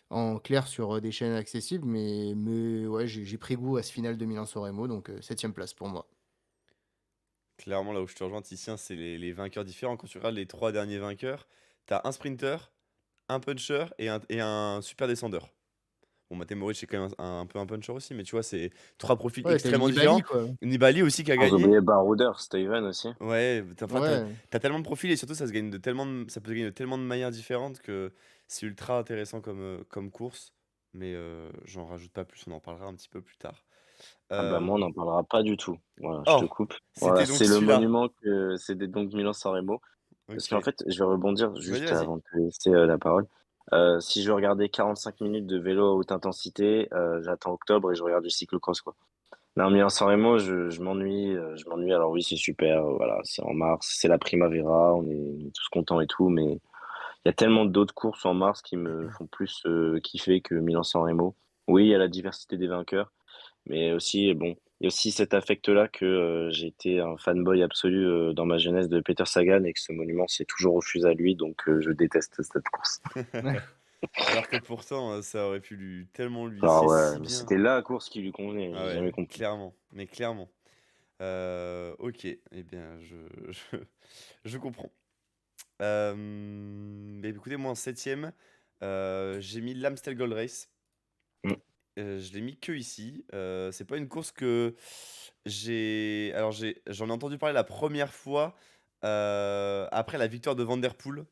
en clair sur, des chaînes accessibles. Mais ouais, j'ai pris goût à ce final de Milan-San Remo donc 7e place pour moi. Clairement, là où je te rejoins, Titien, c'est les vainqueurs différents. Quand tu regardes les 3 derniers vainqueurs, tu as un sprinter, un puncher et un super descendeur. Bon, Matej Moric, c'est quand même un peu un puncher aussi, mais tu vois, c'est 3 profils Ouais, tu eu extrêmement Nibali, différents. quoi. Nibali aussi qui a Sans gagné. oublier Baroudeur, Steven aussi. Ouais, enfin, Ouais. tu tellement de profils et surtout ça se gagne de tellement ça peut se gagner de tellement de manières différentes que c'est ultra intéressant comme course. Mais j'en rajoute pas plus, on en parlera un petit peu plus tard. Ah bah moi on Hem, n'en parlera pas du tout. Voilà, je te oh! coupe. Voilà, C'était donc c'est le celui-là. monument que c'est donc Milan-San Remo. Parce qu'en OK. fait, je vais rebondir Vas-y, juste vas-y. avant de te laisser, la parole. Si je veux regarder 45 minutes de vélo à haute intensité, j'attends octobre et je regarde du cyclo-cross, quoi. Non, Milan-San Remo, je m'ennuie. Alors oui, c'est super, voilà, c'est en mars, c'est la primavera, on est tous contents et tout, mais il y a tellement d'autres courses en mars qui me font plus, kiffer que Milan-San Remo. Oui, il y a la diversité des vainqueurs, mais aussi, bon, il y a aussi cet affect-là que j'ai été un fanboy absolu dans ma jeunesse de Peter Sagan et que ce monument s'est toujours refusé à lui, donc je déteste cette course. Alors que pourtant, ça aurait pu tellement lui Ah sied ouais, si mais bien. c'était la course qui lui convenait, Ah j'ai ouais, jamais compris. clairement, mais clairement. OK, eh bien je je comprends. Beh, écoutez, moi en 7e, j'ai mis l'Amstel Gold Race. Mm. Je l'ai mis que ici. C'est pas une course que j'en ai entendu parler la première fois, après la victoire de Van der Poel,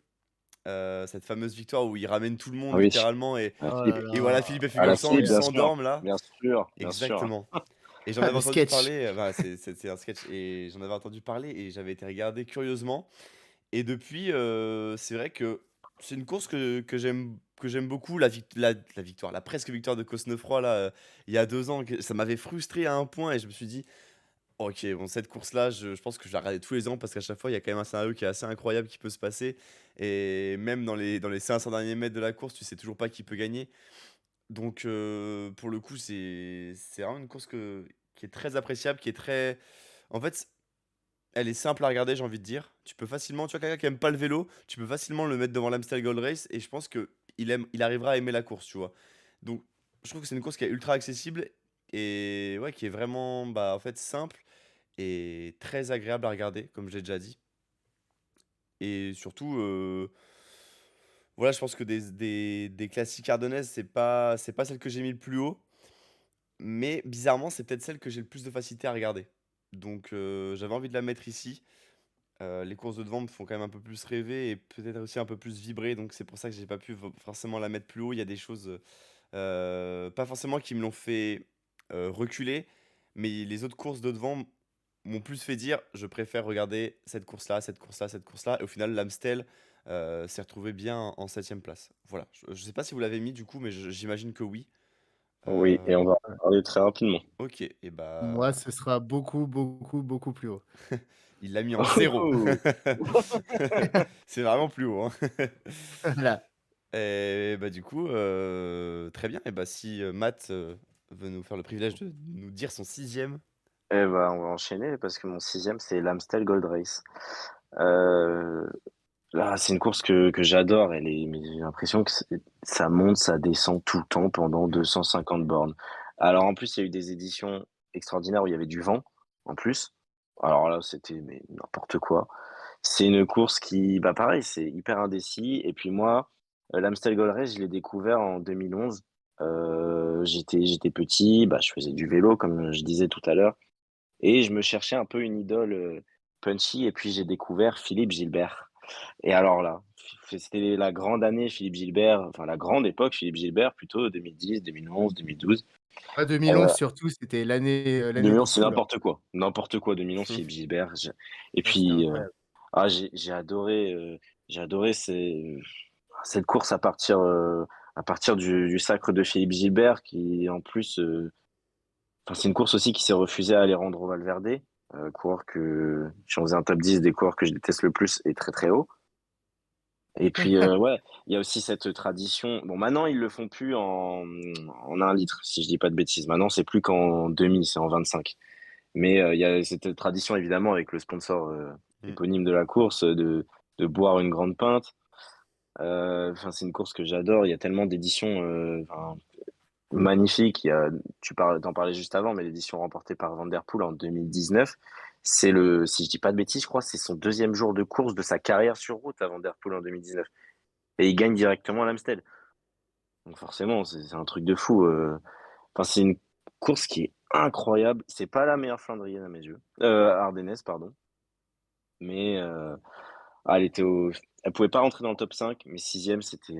cette fameuse victoire où il ramène tout le Ah monde oui, littéralement Oh Philippe. là et voilà là, Philippe et À la Fuglsang, Philippe, ils bien incroyable. sûr, s'endorment là. bien sûr, bien sûr. Exactement. Et j'en Ah, avais le entendu sketch. parler, voilà, c'est un sketch et j'en avais entendu parler et j'avais été regarder curieusement et depuis, c'est vrai que c'est une course que j'aime beaucoup. La victoire, la presque victoire de Cosnefroy là, il y a 2 ans, que ça m'avait frustré à un point et je me suis dit: «OK, bon cette course-là, je pense que je la regarder tous les ans parce qu'à chaque fois, il y a quand même un scénario qui est assez incroyable qui peut se passer et même dans les 500 derniers mètres de la course, tu sais toujours pas qui peut gagner». Donc pour le coup, c'est vraiment une course qui est très appréciable, qui est très en fait, elle est simple à regarder, j'ai envie de dire. Tu peux facilement, tu vois, quelqu'un qui aime pas le vélo, tu peux facilement le mettre devant l'Amstel Gold Race et je pense qu'il arrivera à aimer la course, tu vois. Donc, je trouve que c'est une course qui est ultra accessible et ouais, qui est vraiment, bah, en fait, simple et très agréable à regarder, comme je l'ai déjà dit. Et surtout, voilà, je pense que des classiques ardennaises, c'est pas celle que j'ai mis le plus haut, mais bizarrement, c'est peut-être celle que j'ai le plus de facilité à regarder. Donc, j'avais envie de la mettre ici. Les courses de devant me font quand même un peu plus rêver et peut-être aussi un peu plus vibrer, donc c'est pour ça que j'ai pas pu forcément la mettre plus haut. Il y a des choses, pas forcément qui me l'ont fait, reculer, mais les autres courses de devant m'ont plus fait dire: «Je préfère regarder cette course-là, cette course-là, cette course-là» et au final l'Amstel, s'est retrouvé bien en 7e place. Voilà, je sais pas si vous l'avez mis du coup, mais j'imagine que oui. Oui, Heu, et on va en parler très rapidement. OK et bah, Moi, ce sera beaucoup, beaucoup, beaucoup plus haut. il l'a mis en 0. Oh! C'est vraiment plus haut, hein. Voilà. Et bah, du coup, très bien et bah, si, Matt, veut nous faire le privilège de nous dire son sixième. Eh ben, on va enchaîner parce que mon sixième, c'est l'Amstel Gold Race. Heu, Là, c'est une course que j'adore. Mais j'ai l'impression que ça monte, ça descend tout le temps pendant 250 bornes. Alors en plus, il y a eu des éditions extraordinaires où il y avait du vent, en plus. Alors là, c'était mais n'importe quoi. C'est une course qui, bah, pareil, c'est hyper indécis et puis moi, l'Amstel Gold Race, je l'ai découvert en 2011. J'étais petit, bah, je faisais du vélo comme je disais tout à l'heure et je me cherchais un peu une idole, punchy et puis j'ai découvert Philippe Gilbert et alors là, c'était la grande année Philippe Gilbert, enfin la grande époque Philippe Gilbert plutôt 2010, 2011, 2012. Ah, 2011 Heu, surtout, c'était l'année de 2011, c'est fou là. n'importe quoi 2011 Philippe Gilbert, et Ah, c'était puis, incroyable. j'ai adoré cette course à partir du sacre de Philippe Gilbert qui en plus, enfin, c'est une course aussi qui s'est refusée à Alejandro Valverde, coureur que si on faisait un top 10 des coureurs que je déteste le plus est très, très haut. Et puis, ouais, il y a aussi cette tradition. Bon, maintenant, ils le font plus en 1 litre, si je dis pas de bêtises. Maintenant, c'est plus qu'en demi, c'est en 25. Mais, il y a cette tradition évidemment avec le sponsor, Mmh. éponyme de la course, de boire une grande pinte. Enfin, c'est une course que j'adore. Il y a tellement d'éditions, enfin, magnifiques. Tu en parlais juste avant, mais l'édition remportée par Van Der Poel en 2019, si je dis pas de bêtises, je crois, c'est son deuxième jour de course de sa carrière sur route à Van Der Poel en 2019. Et il gagne directement à l'Amstel. Donc forcément, c'est un truc de fou. Enfin, c'est une course qui est incroyable. C'est pas la meilleure flandrienne à mes yeux. Ardennaise, pardon. Mais elle pouvait pas rentrer dans le top 5, mais sixième, c'était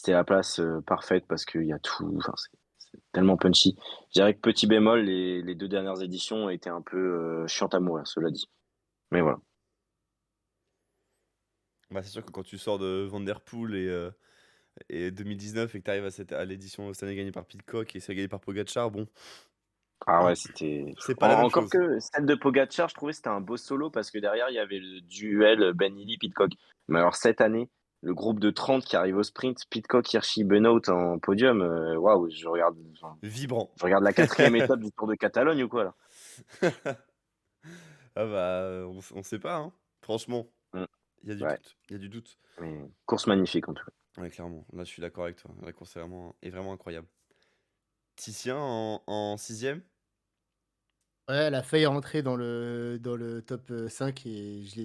la place parfaite parce qu'il y a tout. Enfin, c'est tellement punchy. Je dirais que petit bémol, les deux dernières éditions ont été un peu chiantes à mourir, cela dit. Mais voilà. Bah, c'est sûr que quand tu sors de Van Der Poel et 2019 et que tu arrives à l'édition cette année gagnée par Pidcock et celle gagnée par Pogacar, bon, Ah ouais, c'était. c'est pas la même Encore chose. que celle de Pogacar, je trouvais que c'était un beau solo parce que derrière, il y avait le duel Ben Hirschi-Pidcock. Mais alors cette année, le groupe de 30 qui arrive au sprint, Pidcock, Hirschi, Benoot en podium, waouh, enfin, Vibrant. je regarde la quatrième étape du Tour de Catalogne ou quoi là? Ah bah, on sait pas, hein. Franchement, Mm. il y a du Ouais, doute, il y a du doute. mais course magnifique en tout cas. Ouais, clairement. Là, je suis d'accord avec toi. La course est vraiment incroyable. Titien en 6e? Ouais, elle a failli rentrer dans le top, 5 et je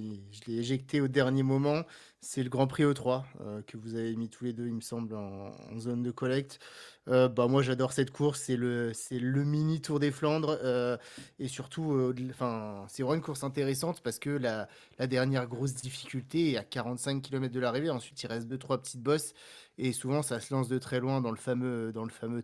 l'ai éjectée au dernier moment. C'est le Grand Prix E3, que vous avez mis tous les 2, il me semble, en zone de collecte. Bah, moi, j'adore cette course, c'est le mini Tour des Flandres, et surtout, enfin, c'est vraiment une course intéressante parce que la dernière grosse difficulté est à 45 kilomètres de l'arrivée. Ensuite, il reste deux trois petites bosses et souvent, ça se lance de très loin dans le fameux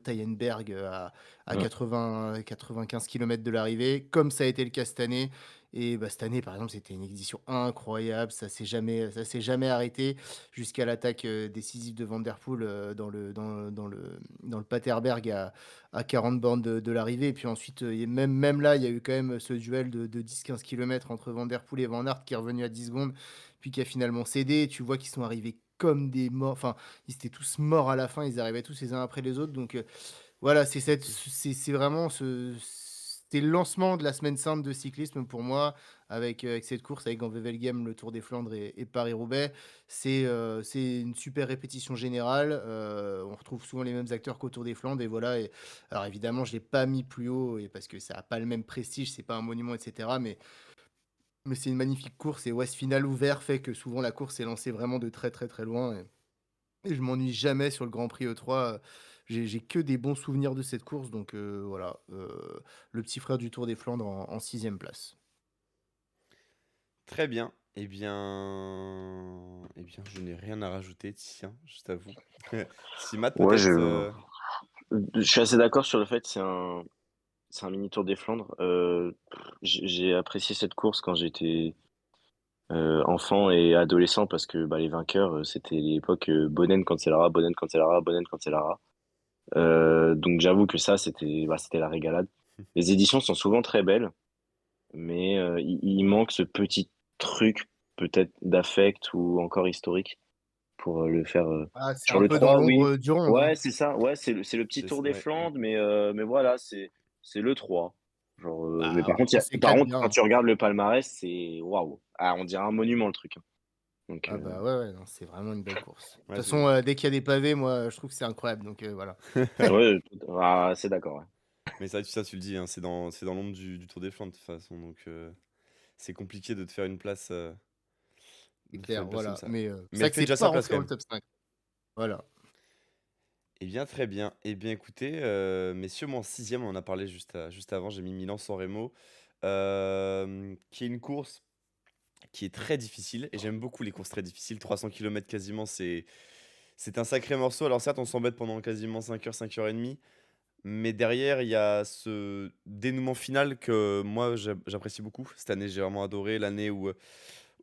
Tyenberg, à Mm. 95 kilomètres de l'arrivée, comme ça a été le cas cette année. Et bah, cette année, par exemple, c'était une édition incroyable. Ça s'est jamais arrêté jusqu'à l'attaque décisive de Van Der Poel dans le Paterberg à 40 bornes de l'arrivée. Et puis ensuite, même là, il y a eu quand même ce duel de 10-15 kilomètres entre Van Der Poel et Van Aert qui est revenu à 10 secondes, puis qui a finalement cédé. Tu vois qu'ils sont arrivés comme des morts, enfin, ils étaient tous morts à la fin, ils arrivaient tous les uns après les autres, donc voilà, c'est vraiment c'était le lancement de la semaine sainte de cyclisme pour moi avec cette course avec Van Wevelgem, le Tour des Flandres et Paris-Roubaix. C'est une super répétition générale, on retrouve souvent les mêmes acteurs qu'au Tour des Flandres et voilà et alors évidemment, je l'ai pas mis plus haut et parce que ça a pas le même prestige, c'est pas un monument et cetera, mais c'est une magnifique course et ouais, ce final ouvert fait que souvent la course est lancée vraiment de très, très, très loin et je m'ennuie jamais sur le Grand Prix E3, j'ai que des bons souvenirs de cette course donc voilà, le petit frère du Tour des Flandres en 6e place. Très bien. Eh bien, je n'ai rien à rajouter, tiens, je t'avoue. Si Matt, Ouais, peut-être. je suis assez d'accord sur le fait que c'est un mini Tour des Flandres. J'ai apprécié cette course quand j'étais enfant et adolescent parce que bah, les vainqueurs, c'était l'époque Bonnen Cancellara, Bonnen Cancellara, Bonnen Cancellara. Donc j'avoue que ça, c'était la régalade. Les éditions sont souvent très belles, mais il manque ce petit truc peut-être d'affect ou encore historique pour le faire. Ah, c'est Sur un le peu dans 3 oui. l'ombre, du rond, hein. Ouais, c'est ça. Ouais, c'est le petit Tour des Ouais. Flandres, mais voilà, c'est le 3. Genre, mais Bah, par contre, on s'éclate bien, quand hein. tu regardes le palmarès, c'est waouh. Ah, on dirait un monument le truc, hein. Donc, Ah bah, ouais, ouais, non, c'est vraiment une belle course. De toute Ouais, façon, dès qu'il y a des pavés, moi, je trouve que c'est incroyable donc voilà. ouais, c'est d'accord. Ouais. Mais c'est vrai que ça, tu le dis, hein, c'est dans l'ombre du Tour des Flandres, de toute façon. Donc, c'est compliqué de te faire une place, C'est de te faire clair, une place comme voilà, ça. mais c'est Mais elle vrai que fait c'est déjà pas sa place rentré quand dans le même. top 5. Voilà. Eh bien, très bien. Eh bien, écoutez, messieurs, moi en sixième, on en a parlé juste avant, j'ai mis Milan-San Remo, qui est une course qui est très difficile. Et j'aime beaucoup les courses très difficiles. 300 km quasiment, c'est un sacré morceau. Alors certes, on s'embête pendant quasiment 5 heures, 5 heures et demie. Mais derrière, il y a ce dénouement final que moi, j'apprécie beaucoup. Cette année, j'ai vraiment adoré. L'année où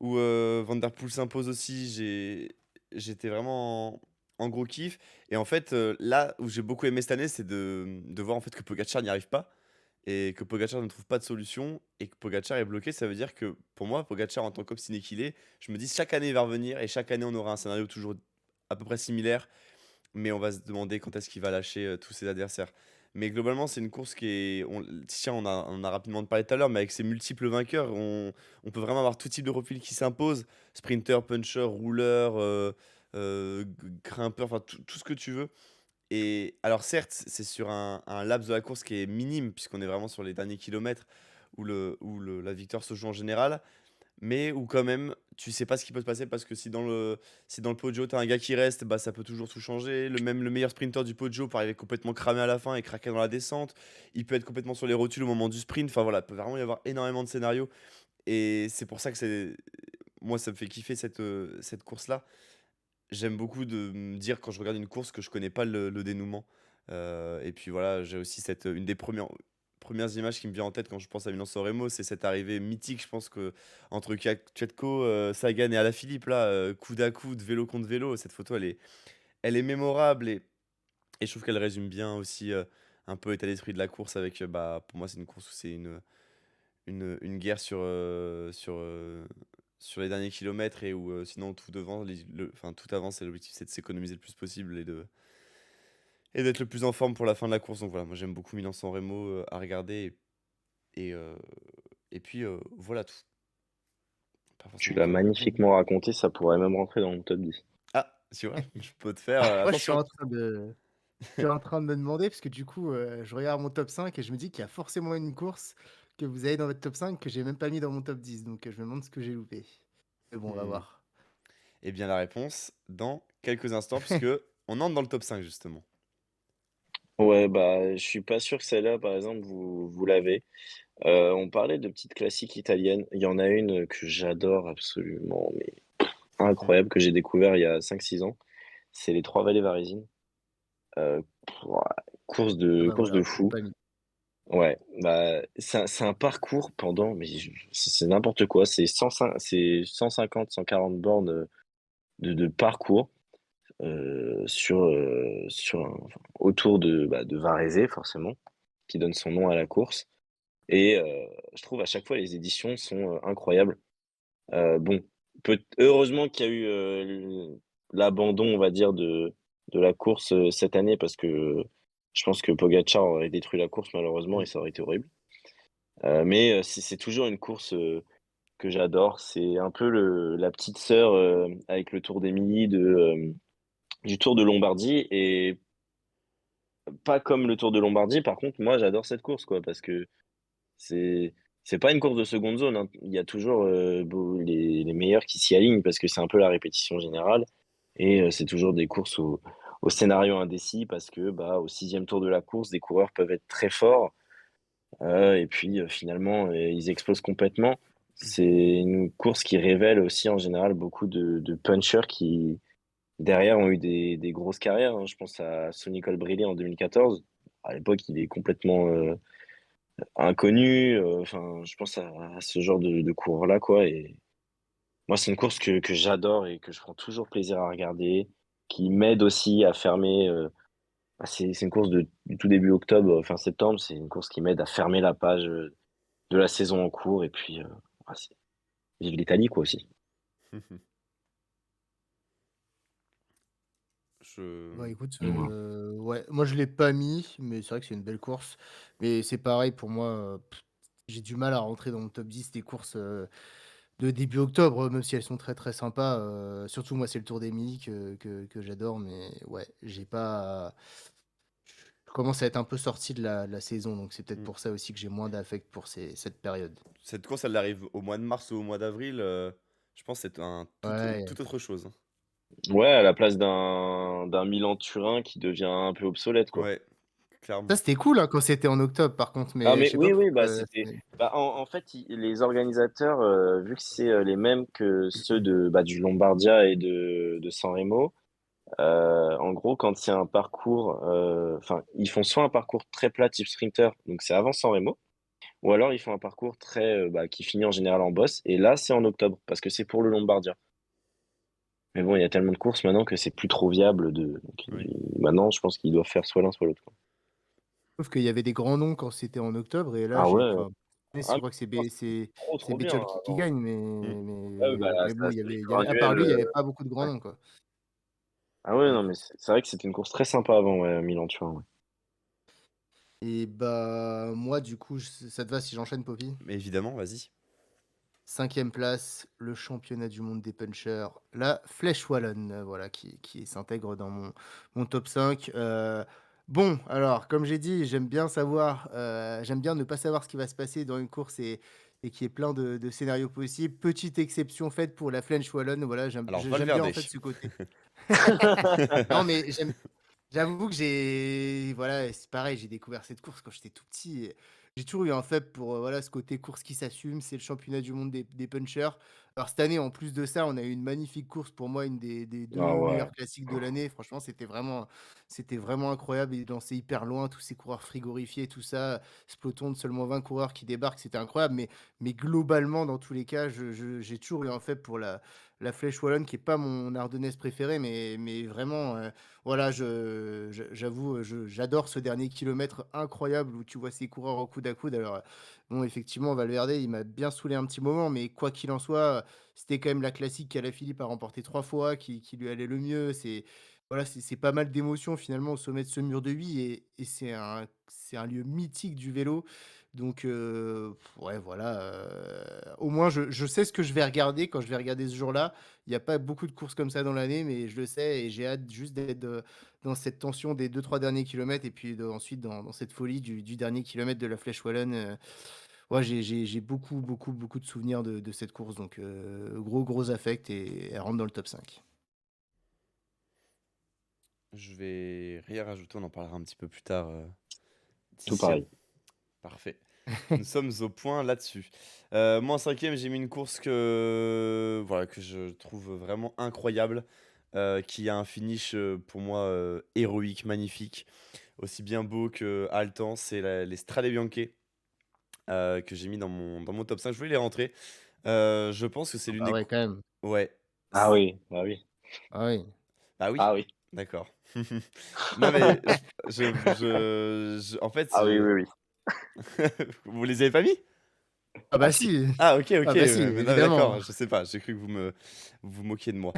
Van Der Poel s'impose aussi, j'étais vraiment en gros kiff. Et en fait, là où j'ai beaucoup aimé cette année, c'est de voir en fait que Pogacar n'y arrive pas et que Pogacar ne trouve pas de solution et que Pogacar est bloqué. Ça veut dire que pour moi, Pogacar en tant qu'obstiné qu'il est, je me dis chaque année il va revenir et chaque année on aura un scénario toujours à peu près similaire, mais on va se demander quand est-ce qu'il va lâcher tous ses adversaires. Mais globalement, c'est une course qui est. Tiens, on a rapidement parlé tout à l'heure, mais avec ses multiples vainqueurs, on peut vraiment avoir tout type de profil qui s'impose: sprinter, puncher, rouleur, grimpeur, enfin tout ce que tu veux. Et alors, certes, c'est sur un laps de la course qui est minime, puisqu'on est vraiment sur les derniers kilomètres où la victoire se joue en général, mais où quand même, tu sais pas ce qui peut se passer parce que si dans le Poggio, tu as un gars qui reste, bah, ça peut toujours tout changer. Le meilleur sprinter du Poggio peut arriver complètement cramé à la fin et craquer dans la descente. Il peut être complètement sur les rotules au moment du sprint. Enfin voilà, il peut vraiment y avoir énormément de scénarios. Et c'est pour ça que moi, ça me fait kiffer cette course-là. J'aime beaucoup de me dire quand je regarde une course que je connais pas le dénouement. Et puis voilà, j'ai aussi une des premières images qui me vient en tête quand je pense à Milan-San Remo, c'est cette arrivée mythique, je pense que entre Tchètko, Sagan et Alaphilippe là, coude à coude, vélo contre vélo. Cette photo, elle est mémorable et je trouve qu'elle résume bien aussi un peu l'état d'esprit de la course avec, bah, pour moi, c'est une course où c'est une guerre sur les derniers kilomètres et où sinon tout devant, enfin tout avance et l'objectif c'est de s'économiser le plus possible et d'être le plus en forme pour la fin de la course. Donc voilà, moi j'aime beaucoup Milan-San Remo à regarder et, euh, et puis voilà tout. Pas Tu forcément l'as besoin de. magnifiquement raconté, ça pourrait même rentrer dans mon top 10. Ah, tu vois, je peux te faire. Moi, Attention. je suis en train de me demander parce que du coup, je regarde mon top 5 et je me dis qu'il y a forcément une course que vous avez dans votre top 5 que j'ai même pas mis dans mon top 10 donc je me demande ce que j'ai loupé. Mais bon, on va Hmm. voir. Eh bien la réponse dans quelques instants puisque on entre dans le top 5 justement. Ouais, bah, je suis pas sûr que celle-là, par exemple, vous l'avez. On parlait de petites classiques italiennes. Il y en a une que j'adore absolument, mais Mhm. incroyable, que j'ai découvert il y a 5 6 ans. C'est les Trois Vallées Varesines. Ouais, Ah bah course voilà, de je l'ai fou. pas mis. Ouais, bah, c'est un parcours pendant, mais c'est n'importe quoi. C'est 150, 140 bornes de parcours enfin, autour de Varese, forcément, qui donne son nom à la course. Et je trouve à chaque fois les éditions sont incroyables. Bon, heureusement qu'il y a eu l'abandon, on va dire, de la course cette année parce que je pense que Pogacar aurait détruit la course malheureusement et Mmh. ça aurait été horrible. Mais c'est toujours une course que j'adore. C'est un peu la petite sœur avec le Tour d'Émilie du Tour de Lombardie et pas comme le Tour de Lombardie. Par contre, moi, j'adore cette course, quoi, parce que c'est c'est pas une course de seconde zone, hein. Il y a toujours les meilleurs qui s'y alignent parce que c'est un peu la répétition générale. Et c'est toujours des courses au scénario indécis parce que bah, au sixième tour de la course, des coureurs peuvent être très forts et puis finalement, ils explosent complètement. C'est une course qui révèle aussi en général beaucoup de punchers qui, derrière, ont eu des grosses carrières, hein. Je pense à Sonny Colbrelli en 2014. À l'époque, il est complètement inconnu. Enfin, je pense à ce genre de coureurs-là, quoi. Et moi, c'est une course que j'adore et que je prends toujours plaisir à regarder, qui m'aide aussi à fermer. Bah, c'est une course du tout début octobre, fin septembre. C'est une course qui m'aide à fermer la page de la saison en cours. Et puis, vive l'Italie, quoi, aussi. Bah, Je écoute, Voilà. ouais, moi je l'ai pas mis, mais c'est vrai que c'est une belle course. Mais c'est pareil pour moi, j'ai du mal à rentrer dans mon top 10 des courses, de début octobre, même si elles sont très, très sympas, surtout moi c'est le Tour d'Émilie que j'adore, mais ouais, j'ai pas je commence à être un peu sorti de la saison, donc c'est peut-être mmh. pour ça aussi que j'ai moins d'affect pour cette période. Cette course, elle arrive au mois de mars ou au mois d'avril, je pense que c'est un Ouais. toute autre chose, hein. Ouais, à la place d'un Milan-Turin qui devient un peu obsolète, quoi. Ouais, Ça clairement. c'était cool, hein, quand c'était en octobre par contre, Ah mais je mais sais pas oui, oui, bah pourquoi, c'était c'est bah, en fait, les organisateurs, vu que c'est les mêmes que ceux du Lombardia et de Sanremo, en gros, quand c'est un parcours, enfin, ils font soit un parcours très plat type sprinter, donc c'est avant Sanremo, ou alors ils font un parcours qui finit en général en boss, et là c'est en octobre parce que c'est pour le Lombardia. Mais bon, il y a tellement de courses maintenant que c'est plus trop viable Oui. maintenant, je pense qu'ils doivent faire soit l'un soit l'autre, quoi. sauf qu'il y avait des grands noms quand c'était en octobre et là Ah j'ai ouais, enfin, ah je crois que c'est non, B c'était c'est trop c'est trop bien Bettiol qui avant. gagne, Mmh. Ouais, bah, mais bon, c'était il y encore un avait à part duel. lui, il y avait pas beaucoup de grands Ouais. noms, quoi. Ah ouais, Ouais. non, mais c'est vrai que c'était une course très sympa avant, ouais, Milan, tu vois. Ouais. Et bah, moi du coup, ça te va si j'enchaîne, Poppy? Mais évidemment, vas-y. 5e place, le championnat du monde des punchers, la Flèche Wallonne, voilà, qui s'intègre dans mon top 5. Bon, alors, comme j'ai dit, j'aime bien ne pas savoir ce qui va se passer dans une course et qu'il y ait plein de scénarios possibles. Petite exception faite pour la Flèche Wallonne, voilà, Alors j'aime bien en Valverde. fait ce côté. Non, mais j'avoue que voilà, c'est pareil, j'ai découvert cette course quand j'étais tout petit et j'ai toujours eu un faible pour, voilà, ce côté course qui s'assume. C'est le championnat du monde des punchers. Alors cette année, en plus de ça, on a eu une magnifique course pour moi, une des 2 Ah ouais. meilleurs classiques de l'année. Franchement, c'était vraiment incroyable. Il lançait hyper loin, tous ces coureurs frigorifiés, tout ça. Ce peloton de seulement 20 coureurs qui débarquent, c'était incroyable. Mais globalement, dans tous les cas, j'ai toujours eu un faible pour la Flèche Wallonne, qui est pas mon ardennaise préférée, mais vraiment, voilà, j'avoue, j'adore ce dernier kilomètre incroyable où tu vois ces coureurs au coude à coude. Alors, bon, effectivement, Valverde, il m'a bien saoulé un petit moment, mais quoi qu'il en soit, c'était quand même la classique qu'Alaphilippe a remporté 3 fois, qui lui allait le mieux. Voilà, c'est pas mal d'émotions finalement au sommet de ce mur de Huy et c'est un lieu mythique du vélo. Donc, ouais, voilà, au moins je sais ce que je vais regarder quand je vais regarder ce jour-là. Il y a pas beaucoup de courses comme ça dans l'année, mais je le sais et j'ai hâte juste d'être, dans cette tension des 2-3 derniers kilomètres et puis ensuite dans cette folie du dernier kilomètre de la Flèche Wallonne. Ouais, j'ai beaucoup, beaucoup, beaucoup de souvenirs de cette course, donc gros affect et elle rentre dans le top 5. Je vais rien rajouter, on en parlera un petit peu plus tard, Tout d'ici. pareil. Parfait. Nous sommes au point là-dessus. Moi en 5e, j'ai mis une course voilà, que je trouve vraiment incroyable, qui a un finish, pour moi, héroïque, magnifique, aussi bien beau que haletant. C'est les Strade Bianche, que j'ai mis dans mon top 5. Je voulais les rentrer. Je pense que c'est Ah l'une bah, des ouais, cou quand même. ouais, Ah c oui, bah oui. Ah oui. bah oui, Ah oui. d'accord. Non mais en fait, Ah oui, oui, oui. vous les avez pas mis? Ah Ah bah si. si! Ah OK, OK, Ah bah si, mais non, d'accord, évidemment. je sais pas, j'ai cru que vous moquiez de moi.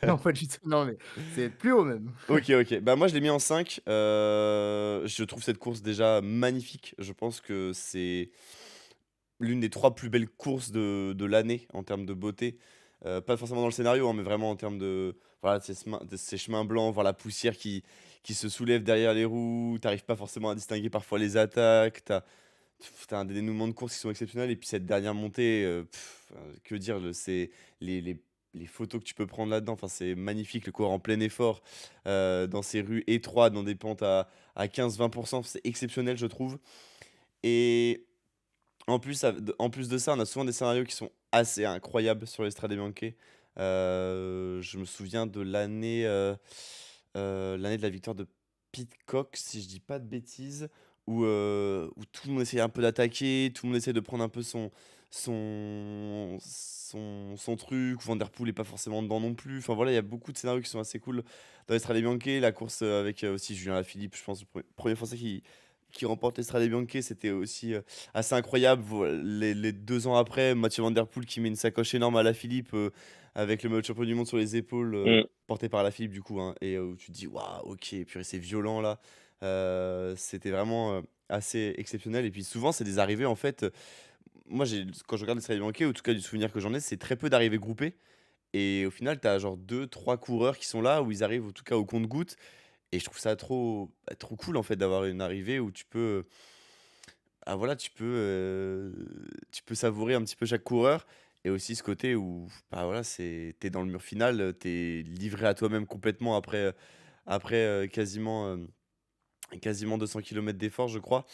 Non, pas du tout, non, mais c'est plus haut même. OK, OK. Bah, moi, je l'ai mis en 5. Je trouve cette course déjà magnifique. Je pense que c'est l'une des 3 plus belles courses de l'année en termes de beauté. Pas forcément dans le scénario, hein, mais vraiment en termes de voilà, de ces chemins blancs, voir la poussière qui se soulève derrière les roues. Tu arrives pas forcément à distinguer parfois les attaques. Tu as un dénouement de course qui sont exceptionnels et puis cette dernière montée, que dire? C'est les les les photos que tu peux prendre là-dedans, enfin, c'est magnifique, le coureur en plein effort, dans ces rues étroites, dans des pentes à 15-20, c'est exceptionnel, je trouve. Et en plus de ça, on a souvent des scénarios qui sont assez incroyables sur les Strade Bianche. Je me souviens de l'année de la victoire de Pidcock, si je dis pas de bêtises, où tout le monde essayait un peu d'attaquer, tout le monde essayait de prendre un peu son truc, Van der Poel est pas forcément dedans non plus. Enfin voilà, il y a beaucoup de scénarios qui sont assez cool dans les Strade Bianche. La course, avec, aussi Julien Lafilippe, je pense le 1er Français qui remporte les Strade Bianche, c'était aussi, assez incroyable. Les 2 ans après, Mathieu Van der Poel qui met une sacoche énorme à Lafilippe, avec le maillot de champion du monde sur les épaules, Mmh. porté par Lafilippe du coup, hein, et où tu te dis: «Waouh, OK, purée, c'est violent là». C'était vraiment, assez exceptionnel et puis souvent, c'est des arrivées en fait, moi quand je regarde les Strade Bianche, ou en tout cas du souvenir que j'en ai, c'est très peu d'arrivées groupées et au final, tu as genre 2-3 coureurs qui sont là, où ils arrivent en tout cas au compte-gouttes et je trouve ça trop cool en fait d'avoir une arrivée où tu peux, voilà, tu peux savourer un petit peu chaque coureur et aussi ce côté où, bah, voilà, tu dans le mur final, tu es livré à toi-même complètement après, quasiment 200 kilomètres d'effort, je crois.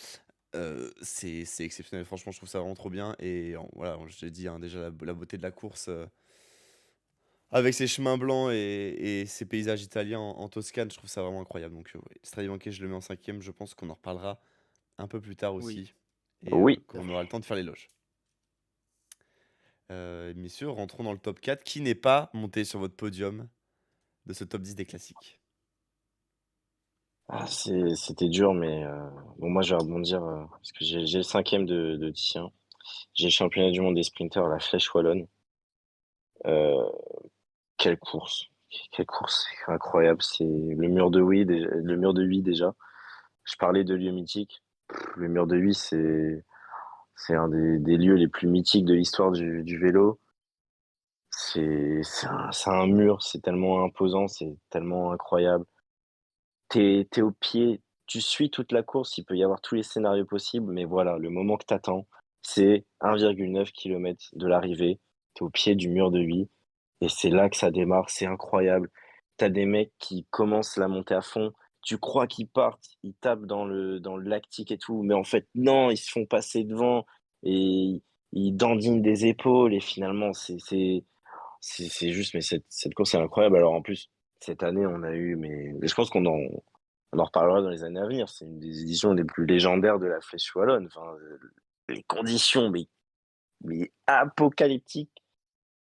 C'est exceptionnel, franchement, je trouve ça vraiment trop bien et voilà, je t'ai dit, hein, déjà la beauté de la course, avec ces chemins blancs et ces paysages italiens en Toscane, je trouve ça vraiment incroyable donc ouais, Strade Bianche, je le mets en 5e, je pense qu'on en reparlera un peu plus tard Oui. aussi et Oui. quand on aura le temps de faire l'éloge. Messieurs, rentrons dans le top 4. Qui n'est pas monté sur votre podium de ce top 10 des classiques? Ah, c'était dur, mais bon, moi, je vais rebondir parce que j'ai le cinquième de Tien. J'ai le championnat du monde des sprinteurs à la Flèche Wallonne. Euh, quelle course! Quelle course incroyable! C'est le mur de Huy déjà. Je parlais de lieux mythiques. Le mur de Huy, c'est un des lieux les plus mythiques de l'histoire du vélo. C'est un mur, c'est tellement imposant, c'est tellement incroyable. T'es au pied, tu suis toute la course, il peut y avoir tous les scénarios possibles, mais voilà, le moment que t'attends, c'est 1,9 km de l'arrivée. T'es au pied du mur de Huy et c'est là que ça démarre, c'est incroyable. T'as des mecs qui commencent la montée à fond, tu crois qu'ils partent, ils tapent dans le lactique et tout, mais en fait non, ils se font passer devant et ils dandinent des épaules et finalement c'est juste, mais cette course est incroyable. Alors en plus, cette année, on a eu, mais je pense on en reparlera dans les années à venir. C'est une des éditions les plus légendaires de la Flèche Wallonne. Enfin, les conditions, mais apocalyptiques,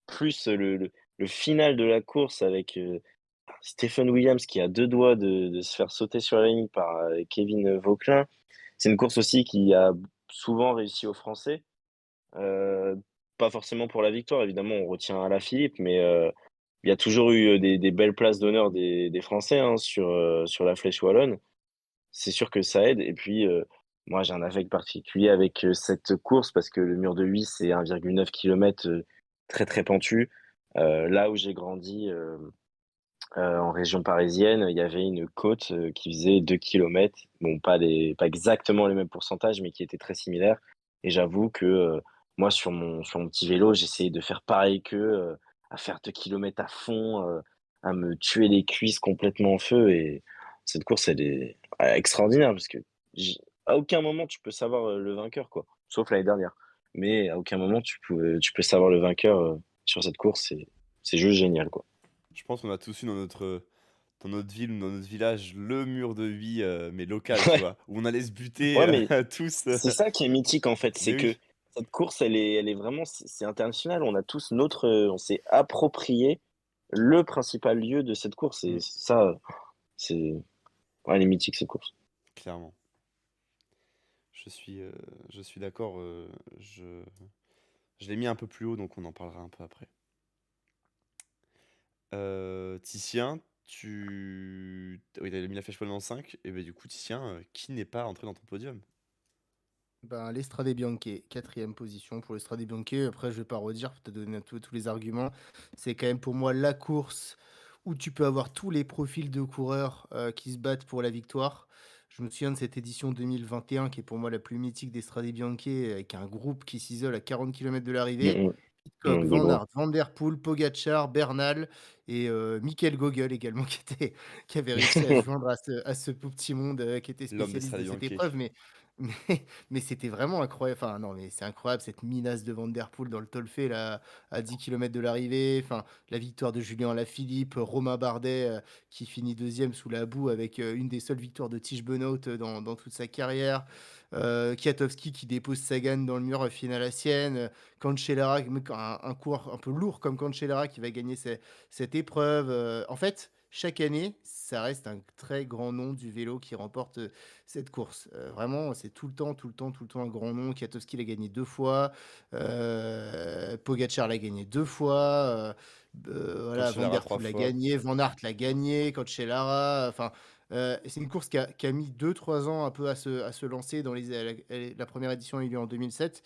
plus le final de la course avec Stephen Williams qui a deux doigts de se faire sauter sur la ligne par Kevin Vauquelin. C'est une course aussi qui a souvent réussi aux Français. Euh, Pas forcément pour la victoire, évidemment, on retient Alaphilippe, mais il y a toujours eu des belles places d'honneur des Français hein, sur la Flèche Wallonne. C'est sûr que ça aide. Et puis, moi, j'ai un affect particulier avec cette course parce que le mur de Huy, c'est 1,9 km très, très pentu. Là où j'ai grandi, en région parisienne, il y avait une côte qui faisait 2 kilomètres. Bon, pas exactement les mêmes pourcentages, mais qui étaient très similaires. Et j'avoue que moi, sur mon petit vélo, j'essayais de faire pareil qu'eux, à faire 2 kilomètres à fond, à me tuer les cuisses complètement en feu. Et cette course, elle est extraordinaire parce que à aucun moment tu peux savoir le vainqueur, quoi. Sauf l'année dernière. Mais à aucun moment tu peux savoir le vainqueur sur cette course. C'est juste génial, quoi. Je pense qu'on a tous eu dans notre ville ou dans notre village le mur de vie, mais local, tu vois? Où on allait se Ouais, buter, mais tous, c'est ça qui est mythique, en fait, mais c'est que oui. cette course, elle est vraiment c'est international. On a tous on s'est approprié le principal lieu de cette course et Mmh, ça, c'est ouais, elle est mythique cette course. clairement. je suis d'accord. Je l'ai mis un peu plus haut, donc on en parlera un peu après. Titien, oui, t'avais mis la Flèche Poil en 5, et ben du coup, Titien, qui n'est pas entré dans ton podium? Ben, l'Estrade Bianche, quatrième position pour l'Estrade Bianche. Après, je vais pas redire, tu as donné tous les arguments. C'est quand même pour moi la course où tu peux avoir tous les profils de coureurs qui se battent pour la victoire. Je me souviens de cette édition 2021 qui est pour moi la plus mythique d'Estrade Bianche, avec un groupe qui s'isole à 40 km de l'arrivée. Mm, Pitcock, de Van loin. Aert, Van Der Poel, Pogacar, Bernal et Michael Gogel également qui avait réussi à se joindre à ce petit monde qui était L'homme des spécialiste de Strade cette Bianche. épreuve. Mais c'était vraiment incroyable. Enfin, non, mais c'est incroyable cette minace de Van Der Poel dans le Tolfe là, à 10 km de l'arrivée. Enfin, la victoire de Julien Alaphilippe, Romain Bardet qui finit deuxième sous la boue avec une des seules victoires de Tige Benoît dans toute sa carrière. Kwiatkowski qui dépose Sagan dans le mur final à Sienne. Cancellara, un coureur un peu lourd comme Cancellara qui va gagner cette épreuve. En fait, chaque année, ça reste un très grand nom du vélo qui remporte cette course. Vraiment, c'est tout le temps, tout le temps, tout le temps un grand nom. Kwiatkowski l'a gagné 2 fois. Pogacar l'a gagné 2 fois. Voilà, Van Cancellara Der 3 Poel l'a fois. gagné. Van Aert l'a gagné. Cancellara. Enfin, c'est une course qui a mis 2-3 ans un peu à se lancer. La première édition a eu lieu en 2007.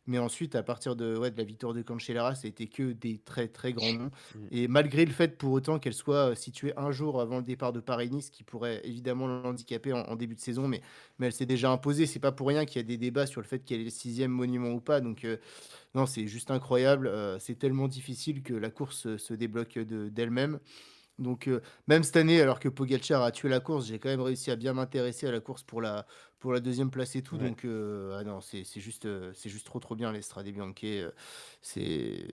Mais ensuite, à partir de la victoire de Cancellara, ça a été que des très très grands noms. Mm. Et malgré le fait pour autant qu'elle soit située un jour avant le départ de Paris-Nice, qui pourrait évidemment l'handicaper en début de saison, mais elle s'est déjà imposée. C'est pas pour rien qu'il y a des débats sur le fait qu'elle est le sixième monument ou pas. Donc non, c'est juste incroyable. C'est tellement difficile que la course se débloque d'elle-même. Donc même cette année, alors que Pogacar a tué la course, j'ai quand même réussi à bien m'intéresser à la course pour la deuxième place et tout. Ouais. Donc ah non, c'est juste trop trop bien l'Estrade Bianche. C'est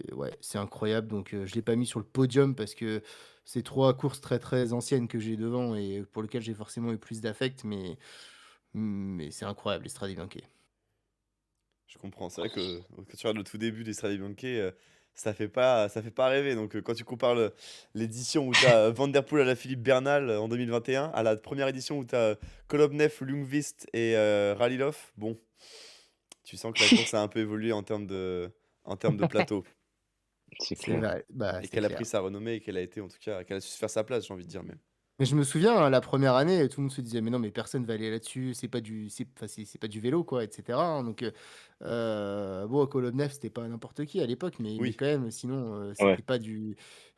incroyable. Donc je l'ai pas mis sur le podium parce que c'est 3 courses très très anciennes que j'ai devant et pour lesquelles j'ai forcément eu plus d'affect, mais c'est incroyable l'Estrade Bianche. Je comprends. C'est vrai que quand tu regardes le tout début des Strade Bianche, ça fait pas rêver. Donc quand tu compares l'édition où tu as Van Der Poel à la Philippe Bernal en 2021, à la première édition où tu as Kolobnev, Ljungqvist et Ralilov, bon, tu sens que la course a un peu évolué en termes de plateau. C'est C'est clair. vrai, bah Et c'est qu'elle a pris clair. sa renommée et qu'elle a été, en tout cas, qu'elle a su se faire sa place, j'ai envie de dire même. Mais je me souviens, hein, la première année, tout le monde se disait: «Mais non, mais personne va aller là-dessus, c'est pas du vélo, quoi», et cetera, hein, donc bon, Kolobnev, c'était pas n'importe qui à l'époque, mais Oui. quand même, sinon, Ouais, c'était pas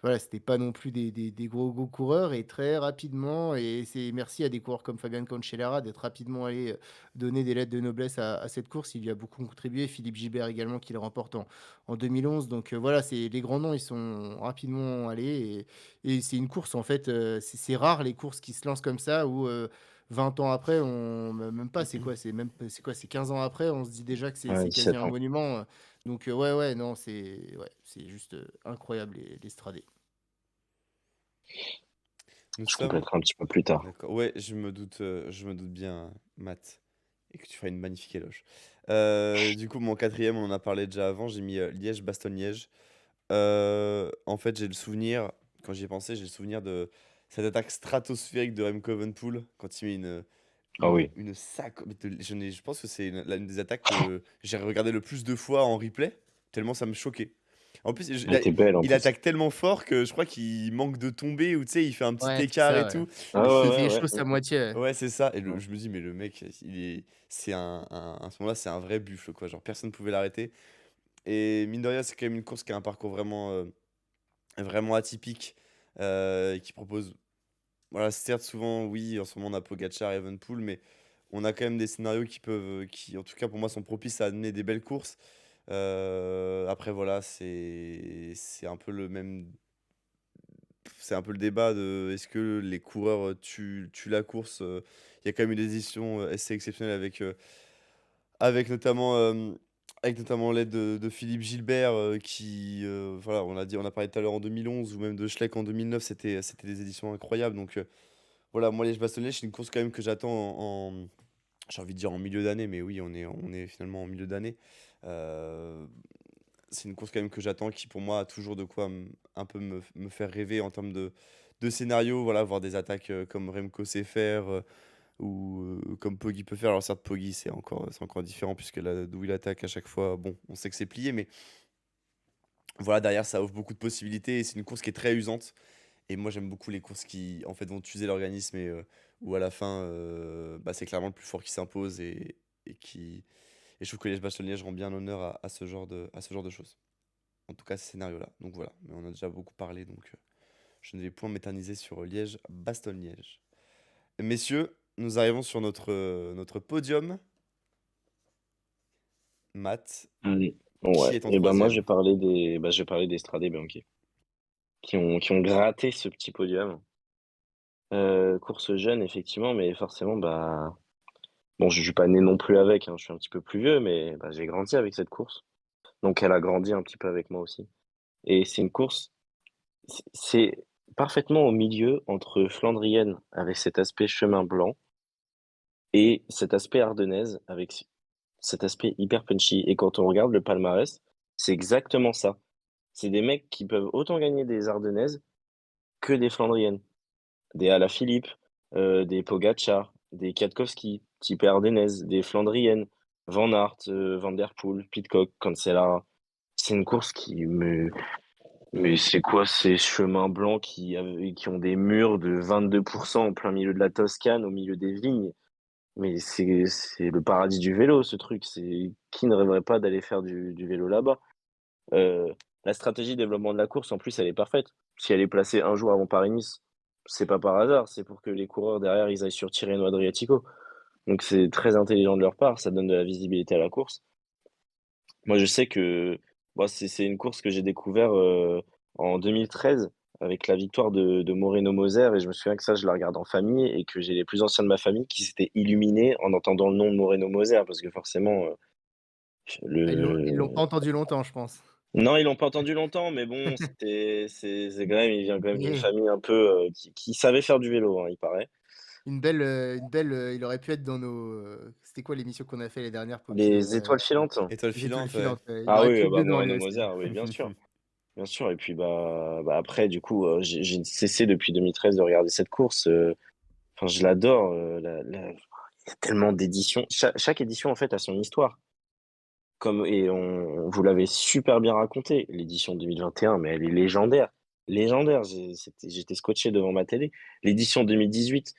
voilà, c'était pas non plus des gros, gros coureurs et très rapidement et c'est merci à des coureurs comme Fabian Cancellara d'être rapidement allé, donner des lettres de noblesse à cette course. Il y a beaucoup contribué. Philippe Gilbert également qui le remporte en 2011, donc voilà, c'est les grands noms, ils sont rapidement allés et c'est une course en fait, c'est rare les courses qui se lancent comme ça où, 20 ans après même pas, c'est quoi? C'est 15 ans après, on se dit déjà que c'est ouais, c'est quasi 17 un ans. monument, donc ouais, ouais, non, c'est juste, incroyable les Stradés. Nous Je sommes. compléterai un petit peu plus tard. D'accord. Ouais, je me doute bien, Matt, et que tu feras une magnifique éloge. Du coup, mon quatrième, on en a parlé déjà avant, j'ai mis Liège-Bastogne-Liège. En fait, j'ai le souvenir, quand j'y ai pensé, j'ai le souvenir de cette attaque stratosphérique de Remco Evenepoel quand il met Ah oui, une sac. Je pense que c'est une des attaques que j'ai regardé le plus de fois en replay, tellement ça me choquait. En plus, elle était belle en il plus. attaque tellement fort que je crois qu'il manque de tomber ou tu sais, il fait un petit Ouais, c'est écart et ça, ouais. tout. Ah Et Il je ouais, me se dis, ouais, faisait ouais. chaud à moitié, ouais. ouais, c'est ça. Et Ouais. je me dis, mais le mec, c'est à ce moment-là, c'est un vrai buffle, quoi. Genre, personne ne pouvait l'arrêter. Et mine de rien, c'est quand même une course qui a un parcours vraiment atypique, qui propose, voilà, certes, souvent, oui, en ce moment, on a Pogacar et Evenepoel, mais on a quand même des scénarios qui, en tout cas, pour moi, sont propices à amener des belles courses. Après, voilà, c'est un peu le même. C'est un peu le débat de est-ce que les coureurs tuent la course. Il y a quand même eu des éditions assez exceptionnelles avec avec notamment l'aide de Philippe Gilbert, voilà, on a parlé tout à l'heure en 2011 ou même de Schleck en 2009, c'était des éditions incroyables. Donc voilà, moi, Liège-Bastogne-Liège, c'est une course quand même que j'attends j'ai envie de dire en milieu d'année, mais oui, on est finalement en milieu d'année. Euh, c'est une course quand même que j'attends qui, pour moi, a toujours de quoi un peu me faire rêver en termes de scénario. Voilà, voir des attaques comme Remco sait faire, ou comme Poggi peut faire. Alors certes, Poggi, c'est encore différent puisque là, d'où il attaque à chaque fois, bon, on sait que c'est plié, mais voilà, derrière, ça offre beaucoup de possibilités et c'est une course qui est très usante. Et moi, j'aime beaucoup les courses qui, en fait, vont user l'organisme et où à la fin, bah, c'est clairement le plus fort qui s'impose et qui... Et je trouve que Liège-Bastogne-Liège rend bien honneur à ce genre de choses. En tout cas, ces scénarios-là. Donc voilà, mais on a déjà beaucoup parlé, donc je ne vais point m'éterniser sur Liège-Bastogne-Liège. Messieurs, nous arrivons sur notre podium. Matt, Allez. Ouais. qui est en Et ben moi, troisième? je vais parler des Strade Bianchi, qui ont gratté ce petit podium. Course jeune, effectivement, mais forcément, bah, bon, je suis pas né non plus avec, hein, je suis un petit peu plus vieux, mais bah, j'ai grandi avec cette course. Donc elle a grandi un petit peu avec moi aussi. Et c'est une course, c'est parfaitement au milieu entre flandrienne avec cet aspect chemin blanc et cet aspect ardennaise avec cet aspect hyper punchy. Et quand on regarde le palmarès, c'est exactement ça. C'est des mecs qui peuvent autant gagner des ardennaises que des flandriennes. Des Alaphilippe, des Pogacar, des Kwiatkowski, type ardennaise, des flandriennes, Van Aert, Van der Poel, Pidcock, Cancellara. C'est une course mais c'est quoi ces chemins blancs qui ont des murs de 22% en plein milieu de la Toscane, au milieu des vignes? Mais c'est le paradis du vélo, ce truc. Qui ne rêverait pas d'aller faire du vélo là-bas? Euh, la stratégie de développement de la course, en plus, elle est parfaite. Si elle est placée un jour avant Paris-Nice, c'est pas par hasard, c'est pour que les coureurs derrière, ils aillent sur Tirreno Adriatico. Donc c'est très intelligent de leur part, ça donne de la visibilité à la course. Moi, je sais que moi, c'est une course que j'ai découvert en 2013 avec la victoire de Moreno Moser, et je me souviens que ça, je la regarde en famille et que j'ai les plus anciens de ma famille qui s'étaient illuminés en entendant le nom de Moreno Moser parce que forcément, Ils l'ont le pas entendu longtemps, je pense. non, ils l'ont pas entendu longtemps, mais bon, c'est quand même, il vient quand même d'une Et famille un peu qui savait faire du vélo, hein, il paraît. il aurait pu être dans nos, c'était quoi l'émission qu'on a fait les dernières Les étoiles filantes. Étoile Les étoiles filante, ouais. filantes, il Ah aurait oui, pu être bah dedans lui Moreno aussi. Moser, oui, bien sûr. Bien sûr, et puis bah après, du coup, j'ai cessé depuis 2013 de regarder cette course. Enfin, je l'adore. Il y a tellement d'éditions. Chaque édition, en fait, a son histoire. Et vous l'avez super bien raconté, l'édition 2021, mais elle est légendaire. Légendaire. J'étais scotché devant ma télé. L'édition 2018,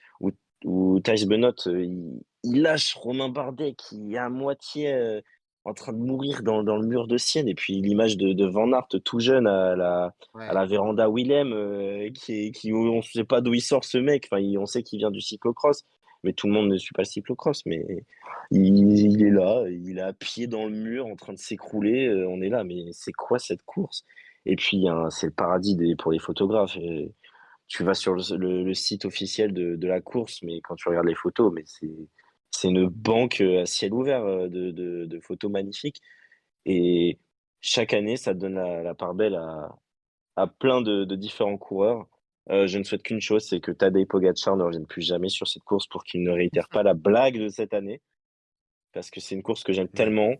où Thijs Benoît, il lâche Romain Bardet qui est à moitié en train de mourir dans le mur de Sienne. Et puis l'image de Van Aert tout jeune à Ouais. la Véranda Willem, on ne sait pas d'où il sort ce mec. Enfin, on sait qu'il vient du cyclocross, mais tout le monde ne suit pas le cyclocross. Mais il est là, il est à pied dans le mur en train de s'écrouler. On est là, mais c'est quoi cette course? Et puis, c'est le paradis pour les photographes. Tu vas sur le site officiel de la course, mais quand tu regardes les photos, mais c'est une banque à ciel ouvert de photos magnifiques. Et chaque année, ça donne la part belle à plein de différents coureurs. Je ne souhaite qu'une chose, c'est que Tadej Pogacar ne revienne plus jamais sur cette course pour qu'il ne réitère pas la blague de cette année, parce que c'est une course que j'aime Ouais. tellement,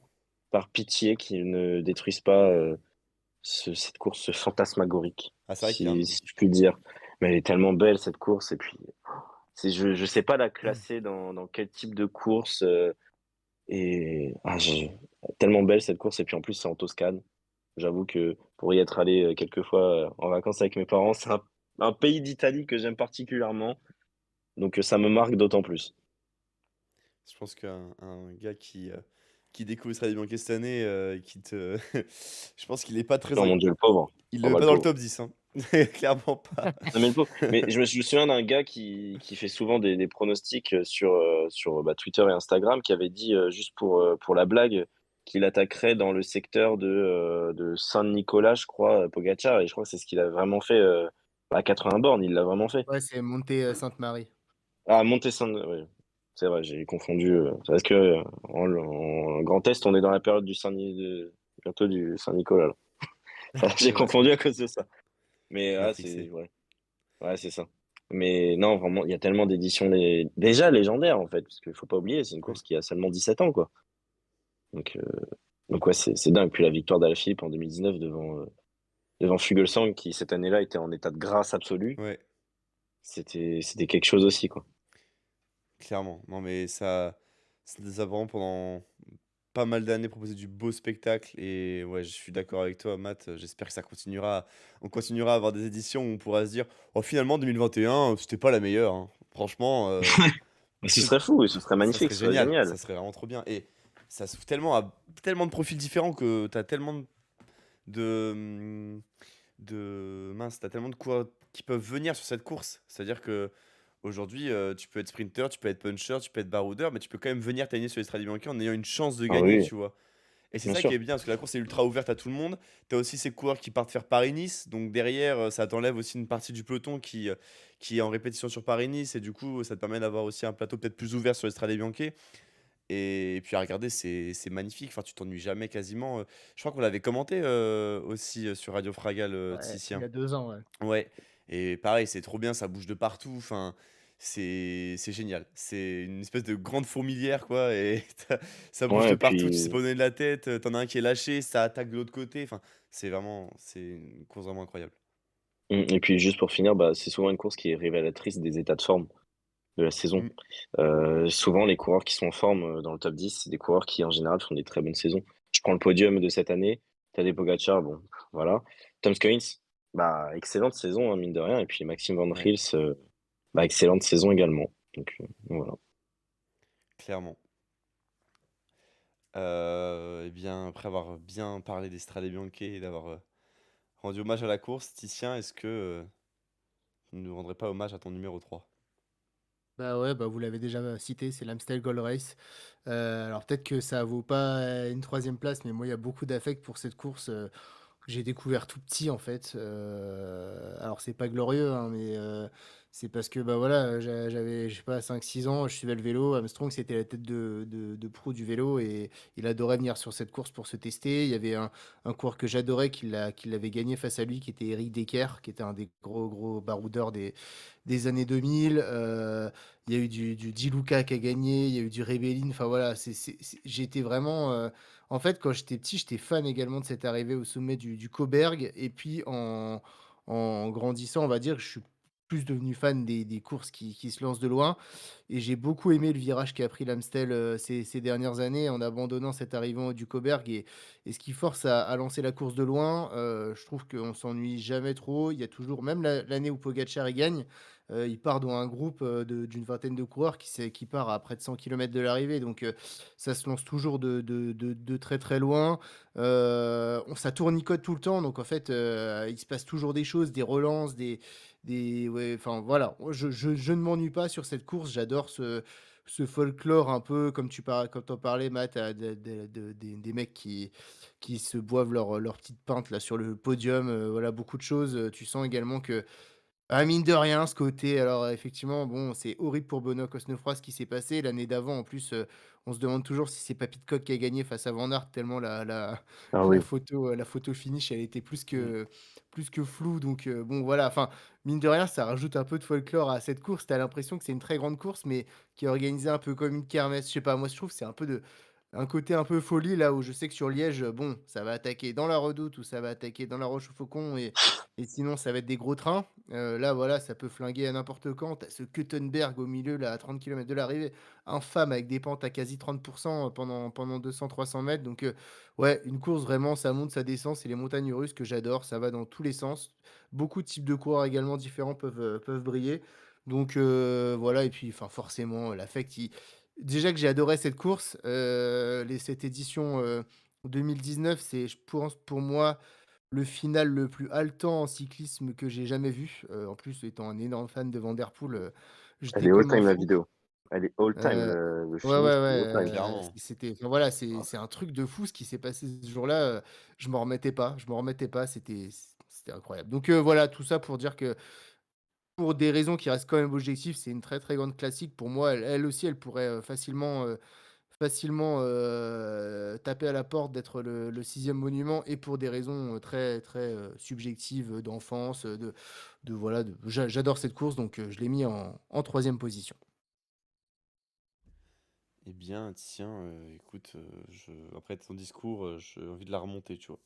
par pitié, qu'ils ne détruisent pas cette course fantasmagorique, Ah, c'est vrai qu'il y a si je puis dire. Mais elle est tellement belle, cette course, et puis je sais pas la classer dans quel type de course. Tellement belle cette course, et puis en plus, c'est en Toscane. J'avoue que pour y être allé quelques fois en vacances avec mes parents, c'est un pays d'Italie que j'aime particulièrement, donc ça me marque d'autant plus. Je pense qu'un gars qui découvre Israël Bianchi cette année, je pense qu'il est pas très Oh mon Dieu, le pauvre. il Oh est bah pas le dans le pauvre. top 10, hein. Clairement pas. Non, mais le pauvre. Mais je me souviens d'un gars qui fait souvent des pronostics sur Twitter et Instagram qui avait dit, juste pour la blague, qu'il attaquerait dans le secteur de Saint-Nicolas, je crois, Pogacar, et je crois que c'est ce qu'il a vraiment fait à 80 bornes, il l'a vraiment fait. Ouais, c'est Monte Sainte-Marie. Ah, Monte-Saint, oui, c'est vrai, j'ai confondu. Parce que en Grand Est, on est dans la période bientôt du Saint-Nicolas, là. C'est J'ai vrai. confondu à cause de ça. Mais Matrixé. ouais, c'est ça. Mais non, vraiment, il y a tellement d'éditions déjà légendaires, en fait, parce qu'il faut pas oublier, c'est une Oui. course qui a seulement 17 ans, quoi. Donc, euh, donc ouais, c'est dingue. Puis la victoire d'Alaphilippe en 2019 devant Fuglsang, qui cette année-là était en état de grâce absolue, Ouais. c'était quelque chose aussi, quoi. Clairement. Non, mais ça nous a vraiment pendant pas mal d'années proposé du beau spectacle et ouais, je suis d'accord avec toi, Matt. J'espère que ça continuera. On continuera à avoir des éditions où on pourra se dire, oh, finalement, 2021, c'était pas la meilleure, hein. Franchement, Ce ce- serait fou, ce serait ça magnifique, serait ce serait génial. Ça génial. serait vraiment trop bien. Et ça s'ouvre tellement à tellement de profils différents que t'as tellement de, mince, t'as tellement de coureurs qui peuvent venir sur cette course. C'est-à-dire que aujourd'hui, tu peux être sprinter, tu peux être puncher, tu peux être baroudeur, mais tu peux quand même venir t'aligner sur les Strade Bianchi en ayant une chance de Ah gagner, oui, tu vois. Et c'est bien ça qui sûr. est bien, parce que la course est ultra ouverte à tout le monde. Tu as aussi ces coureurs qui partent faire Paris-Nice, donc derrière, ça t'enlève aussi une partie du peloton qui est en répétition sur Paris-Nice, et du coup, ça te permet d'avoir aussi un plateau peut-être plus ouvert sur les Strade Bianchi. Et puis à regarder, c'est magnifique. Enfin, tu t'ennuies jamais quasiment. Je crois qu'on l'avait commenté aussi sur Radio Fragal, Ouais, il y Titien. a 2 ans, ouais. Ouais. Et pareil, c'est trop bien, ça bouge de partout. Enfin, c'est génial. C'est une espèce de grande fourmilière, quoi. Et ça bouge Ouais, de et partout. Tu sais pas puis, où donner de la tête. T'en as un qui est lâché, ça attaque de l'autre côté. Enfin, c'est une course vraiment incroyable. et puis juste pour finir, bah, c'est souvent une course qui est révélatrice des états de forme de la saison. Mm. Souvent, les coureurs qui sont en forme dans le top 10, c'est des coureurs qui, en général, font des très bonnes saisons. Je prends le podium de cette année. Tadej Pogacar, bon, voilà. Tom Skujins, bah, excellente saison, hein, mine de rien. Et puis Maxime Van Ouais, Gils, bah, excellente saison également. Donc, voilà. clairement. Eh bien, après avoir bien parlé des Strade Bianche et d'avoir rendu hommage à la course, Titien, est-ce que tu ne nous rendrais pas hommage à ton numéro 3? Bah ouais, bah vous l'avez déjà cité, c'est l'Amstel Gold Race. Alors peut-être que ça vaut pas une troisième place, mais moi il y a beaucoup d'affect pour cette course. Que j'ai découvert tout petit en fait. Alors c'est pas glorieux, hein, mais c'est parce que bah voilà, j'avais, je sais pas, 5 6 ans, je suivais le vélo. Armstrong, c'était la tête de proue du vélo et il adorait venir sur cette course pour se tester. Il y avait un coureur que j'adorais qui l'avait gagné face à lui, qui était Eric Decker, qui était un des gros baroudeurs des années 2000. Il y a eu du Di Luca qui a gagné, il y a eu du Rebellin. Enfin voilà, j'étais vraiment. En fait, quand j'étais petit, j'étais fan également de cette arrivée au sommet du Coberg. Et puis en grandissant, on va dire, je suis plus devenu fan des courses qui se lancent de loin. Et j'ai beaucoup aimé le virage qu'a pris l'Amstel ces dernières années en abandonnant cette arrivée du Coberg. Et ce qui force à lancer la course de loin, je trouve qu'on s'ennuie jamais trop. Il y a toujours, même l'année où Pogacar il gagne, il part dans un groupe d'une vingtaine de coureurs qui part à près de 100 km de l'arrivée. Donc ça se lance toujours de très très loin. Ça tournicote tout le temps. Donc en fait, il se passe toujours des choses, des relances, ouais, enfin voilà. Je ne m'ennuie pas sur cette course. J'adore ce folklore un peu, comme quand t'en parlais, Matt, des mecs qui se boivent leur petite pinte là sur le podium. Voilà, beaucoup de choses. Tu sens également que ah, mine de rien, ce côté alors, effectivement, bon, c'est horrible pour Benoît Cosnefroy ce qui s'est passé. L'année d'avant, en plus, on se demande toujours si c'est pas Pidcock qui a gagné face à Van Aert tellement Ah oui. la photo finish, elle était Mm. plus que floue donc bon, voilà, enfin, mine de rien, ça rajoute un peu de folklore à cette course. Tu as l'impression que c'est une très grande course, mais qui est organisée un peu comme une kermesse. Je sais pas, moi, je trouve que c'est un côté un peu folie, là où je sais que sur Liège, bon, ça va attaquer dans la Redoute ou ça va attaquer dans la Roche-aux-Faucons et sinon, ça va être des gros trains. Là, voilà, ça peut flinguer à n'importe quand. Tu as ce Kuttenberg au milieu, là, à 30 km de l'arrivée, infâme avec des pentes à quasi 30% pendant 200-300 mètres. Donc, ouais, une course vraiment, ça monte, ça descend. C'est les montagnes russes que j'adore. Ça va dans tous les sens. Beaucoup de types de coureurs également différents peuvent briller. Donc, voilà. Et puis, enfin, forcément, l'affect, déjà que j'ai adoré cette course, cette édition 2019, c'est, je pense, pour moi, le final le plus haletant en cyclisme que j'ai jamais vu. En plus, étant un énorme fan de Van Der Poel, Elle j'étais est comme un all-time, la fou. vidéo. Elle est all-time, Heu, le ouais, ouais, finish, il est all-time. ouais, Clairement. c'était enfin voilà, c'est un truc de fou ce qui s'est passé ce jour-là, je m'en remettais pas, c'était incroyable. Donc voilà, tout ça pour dire que pour des raisons qui restent quand même objectives, c'est une très, très grande classique. Pour moi, elle aussi, elle pourrait, facilement, taper à la porte d'être le 6e monument et pour des raisons, très, très, subjectives, d'enfance, de voilà, j'adore cette course donc je l'ai mis en 3e position. Eh bien, tiens, écoute, après ton discours, j'ai envie de la remonter, tu vois.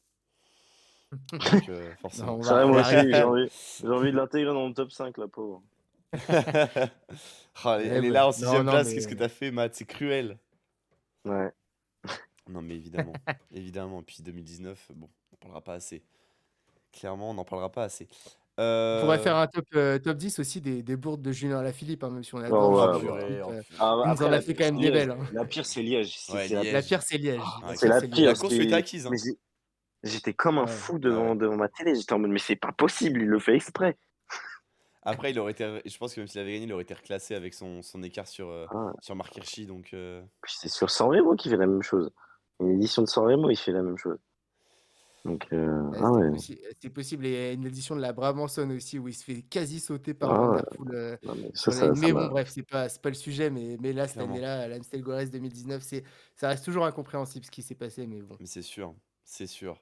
Donc, Non, forcément. C'est vrai, on moi va aussi, regarder. j'ai envie de l'intégrer dans mon top 5, la pauvre. Ah, Eh elle est ouais. là en Non, sixième non, place. Qu'est-ce que mais t'as fait, Matt? C'est cruel. Ouais. Non, mais évidemment. Évidemment. Puis 2019, bon, on n'en parlera pas assez. Clairement, on n'en parlera pas assez. on pourrait Euh, faire un top 10 aussi des bourdes de Julien Alaphilippe, hein, même si on adore Oh Oh ouais, Julien bah. purée, Alaphilippe, oh purée. Ah, il nous après, en a la fait pire, quand c'est même des Liège. belles, hein. La pire, c'est Liège. Ouais, La Liège. pire, c'est Liège. La Ouais, C'est pire, la c'est pire. la Liège. course lui était acquise, Mais hein. j'étais comme un Ouais. fou Bah ouais. devant ma télé. J'étais en mode, mais c'est pas possible, il le fait exprès. Après, il aurait été, je pense que même s'il avait gagné, il aurait été reclassé avec son écart Ah, sur Marc Hirschi. Donc, puis c'est sur San Remo qu'il fait la même chose. Une édition de San Remo, il fait la même chose. Donc, ah ouais. C'est possible. Et il y a une édition de la Brabançonne aussi où il se fait quasi sauter par Van Ah ouais. Der Poel Non, mais sur la ligne. ça Mais bon, m'a. bref, c'est pas le sujet. Mais là, cette clairement. année-là, l'Amstel Gold Race 2019, ça reste toujours incompréhensible ce qui s'est passé. Mais bon. Mais c'est sûr. C'est sûr.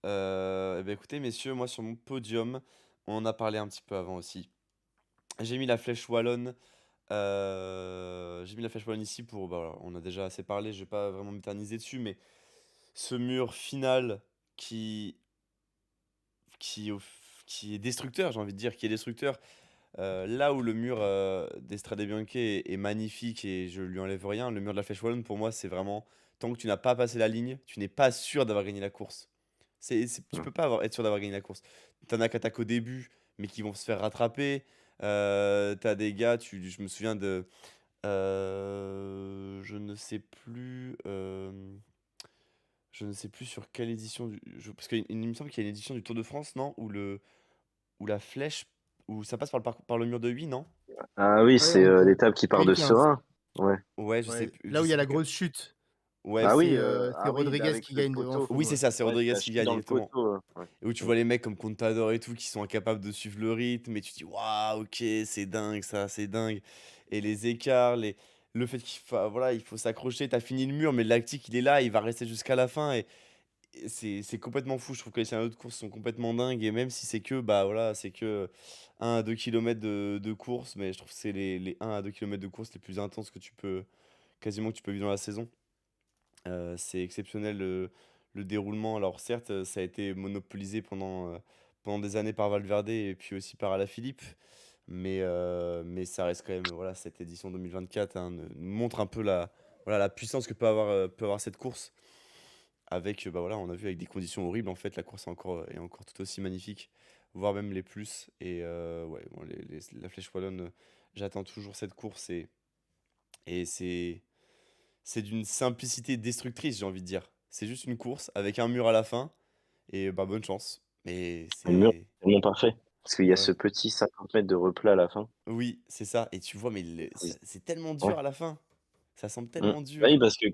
Eh ben, écoutez, messieurs, moi, sur mon podium, on en a parlé un petit peu avant aussi. J'ai mis la flèche wallonne. J'ai mis la flèche wallonne ici pour. Bah, voilà, on a déjà assez parlé, je vais pas vraiment m'éterniser dessus, mais ce mur final qui, qui, au qui est destructeur, j'ai envie de dire, qui est destructeur. Là où le mur d'Estrade Bianche est magnifique et je lui enlève rien, le mur de la flèche wallonne, pour moi, c'est vraiment tant que tu n'as pas passé la ligne, tu n'es pas sûr d'avoir gagné la course. Tu peux pas être sûr d'avoir gagné la course. T'en as qui attaquent au début, mais qui vont se faire rattraper. T'as des gars, je me souviens de. Je ne sais plus. Je ne sais plus sur quelle édition. Parce qu'il me semble qu'il y a une édition du Tour de France, non? Où la flèche. Où ça passe par le mur de 8, non? Ah oui, Ouais, c'est en gros, l'étape qui part de 2015. Serein. Ouais. Ouais, Ouais. je Là où il y sais a la plus. grosse chute. Ouais, Ah oui, C'est Rodriguez avec qui le gagne devant poteau. oui, Froome. c'est Ouais. ça, c'est Ouais, Rodriguez c'est la qui chute gagne, dans le exactement. poteau. Ouais. Et où tu Mm. vois les mecs comme Contador et tout qui sont incapables de suivre le rythme, et tu te dis, waouh, ok, c'est dingue ça, c'est dingue. Et les écarts, le fait voilà, il faut s'accrocher, t'as fini le mur, mais le lactique il est là, il va rester jusqu'à la fin, et c'est complètement fou. Je trouve que les scénarios de course sont complètement dingues, et même si c'est que, bah voilà, c'est que 1 à 2 km de course, mais je trouve que c'est les 1 à 2 km de course les plus intenses quasiment que tu peux vivre dans la saison. C'est exceptionnel le déroulement. Alors certes, ça a été monopolisé pendant des années par Valverde et puis aussi par Alaphilippe, mais ça reste quand même, voilà, cette édition 2024 hein, nous montre un peu voilà, la puissance que peut avoir cette course. Avec, bah voilà, on a vu avec des conditions horribles, en fait, la course est encore tout aussi magnifique, voire même les plus. Et ouais, bon, la Flèche Wallonne, j'attends toujours cette course et c'est d'une simplicité destructrice, j'ai envie de dire. C'est juste une course avec un mur à la fin et bah bonne chance. Mais Le mur c'est est tellement parfait. Parce qu'il y a ouais. ce petit 50 mètres de replat à la fin. Oui, c'est ça. Et tu vois, mais Oui. c'est tellement Ouais. dur à la fin. Ça semble Mm. tellement Oui, dur. parce que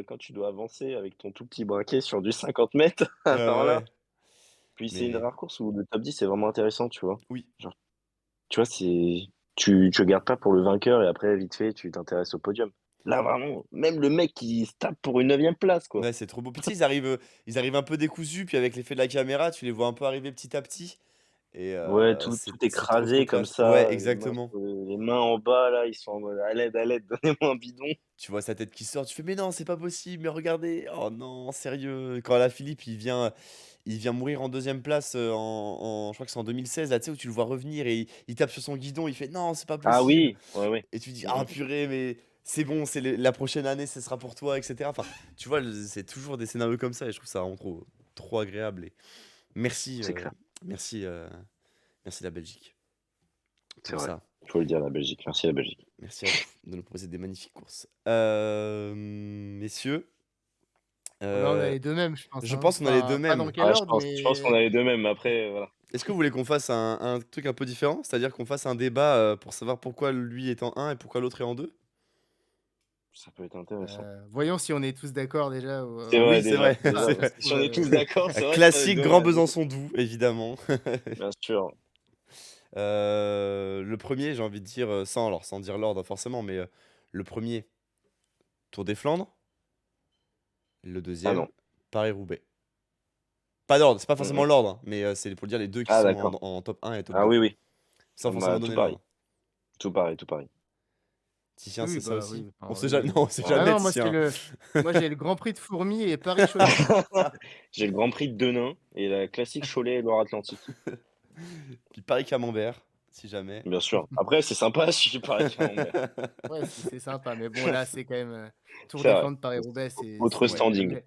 quand tu dois avancer avec ton tout petit braquet sur du 50 mètres, Ouais, alors là, ouais. puis c'est une Mais rare course où le top 10 est vraiment intéressant, tu vois. oui, Genre, tu vois, tu regardes pas pour le vainqueur et après, vite fait, tu t'intéresses au podium. Là, vraiment, même le mec qui se tape pour une 9e place, quoi. ouais, c'est trop beau. Puis tu sais, ils arrivent un peu décousus, puis avec l'effet de la caméra, tu les vois un peu arriver petit à petit. Et Ouais, tout c'est trop trop écrasé comme classe. Ouais, ça, exactement. les mains en bas, là, ils sont en mode à l'aide, donnez-moi un bidon. Tu vois sa tête qui sort, tu fais mais non, c'est pas possible, mais regardez, oh non, sérieux. Quand la Philippe, il vient mourir en deuxième place je crois que c'est en 2016, là, tu sais, où tu le vois revenir et il tape sur son guidon, il fait non, c'est pas Ah possible. oui, ouais, ouais. Et tu dis ah Mhm. purée, mais c'est bon, la prochaine année, ce sera pour toi, etc. Enfin, tu vois, c'est toujours des scénarios comme ça et je trouve ça vraiment trop, trop agréable. Et merci, C'est clair, merci, merci la Belgique c'est pour vrai. ça. Faut le dire, la Belgique. Merci, la Belgique. Merci à vous de nous proposer des magnifiques courses. Messieurs, Là, on a euh, les deux mêmes, je pense, je hein. pense qu'on a les deux Enfin, pas dans mêmes. quel Ah, ordre, je pense qu'on mais a les deux mêmes, mais après, voilà. Est-ce que vous voulez qu'on fasse un truc un peu différent? C'est-à-dire qu'on fasse un débat pour savoir pourquoi lui est en un et pourquoi l'autre est en 2? Ça peut être intéressant. voyons si on est tous d'accord déjà. C'est vrai, Oui, c'est déjà, vrai. déjà, c'est parce vrai. que si on est tous d'accord, Un c'est vrai que sur les classique deux, on Grand a dit, Besançon doux, évidemment. bien sûr. Le premier, j'ai envie de dire, sans dire l'ordre forcément, mais le premier, Tour des Flandres. Le Ah deuxième, non. Paris-Roubaix. Pas d'ordre, c'est pas forcément Mhm. l'ordre, hein, mais c'est pour dire les deux qui Ah, sont d'accord. en top un et top Ah 2, oui, oui. sans Bah, forcément tout donner pareil. l'ordre. Tout pareil, tout pareil. Titien, Oui, c'est ça bah aussi? oui. On Enfin, sait oui, jamais, oui. non, on sait Ouais. Ah jamais, non, Titien. moi j'ai le Grand Prix de Fourmi et Paris-Cholet. J'ai le Grand Prix de Denain et la classique Cholet et Loire-Atlantique. Puis Paris-Camembert. si jamais. bien sûr. Après, c'est sympa si je parie en mer. Ouais, c'est sympa, mais bon, là, c'est quand même, Tour C'est des vrai. Flandres, Paris-Roubaix, c'est Autre c'est Ouais. le standing. mé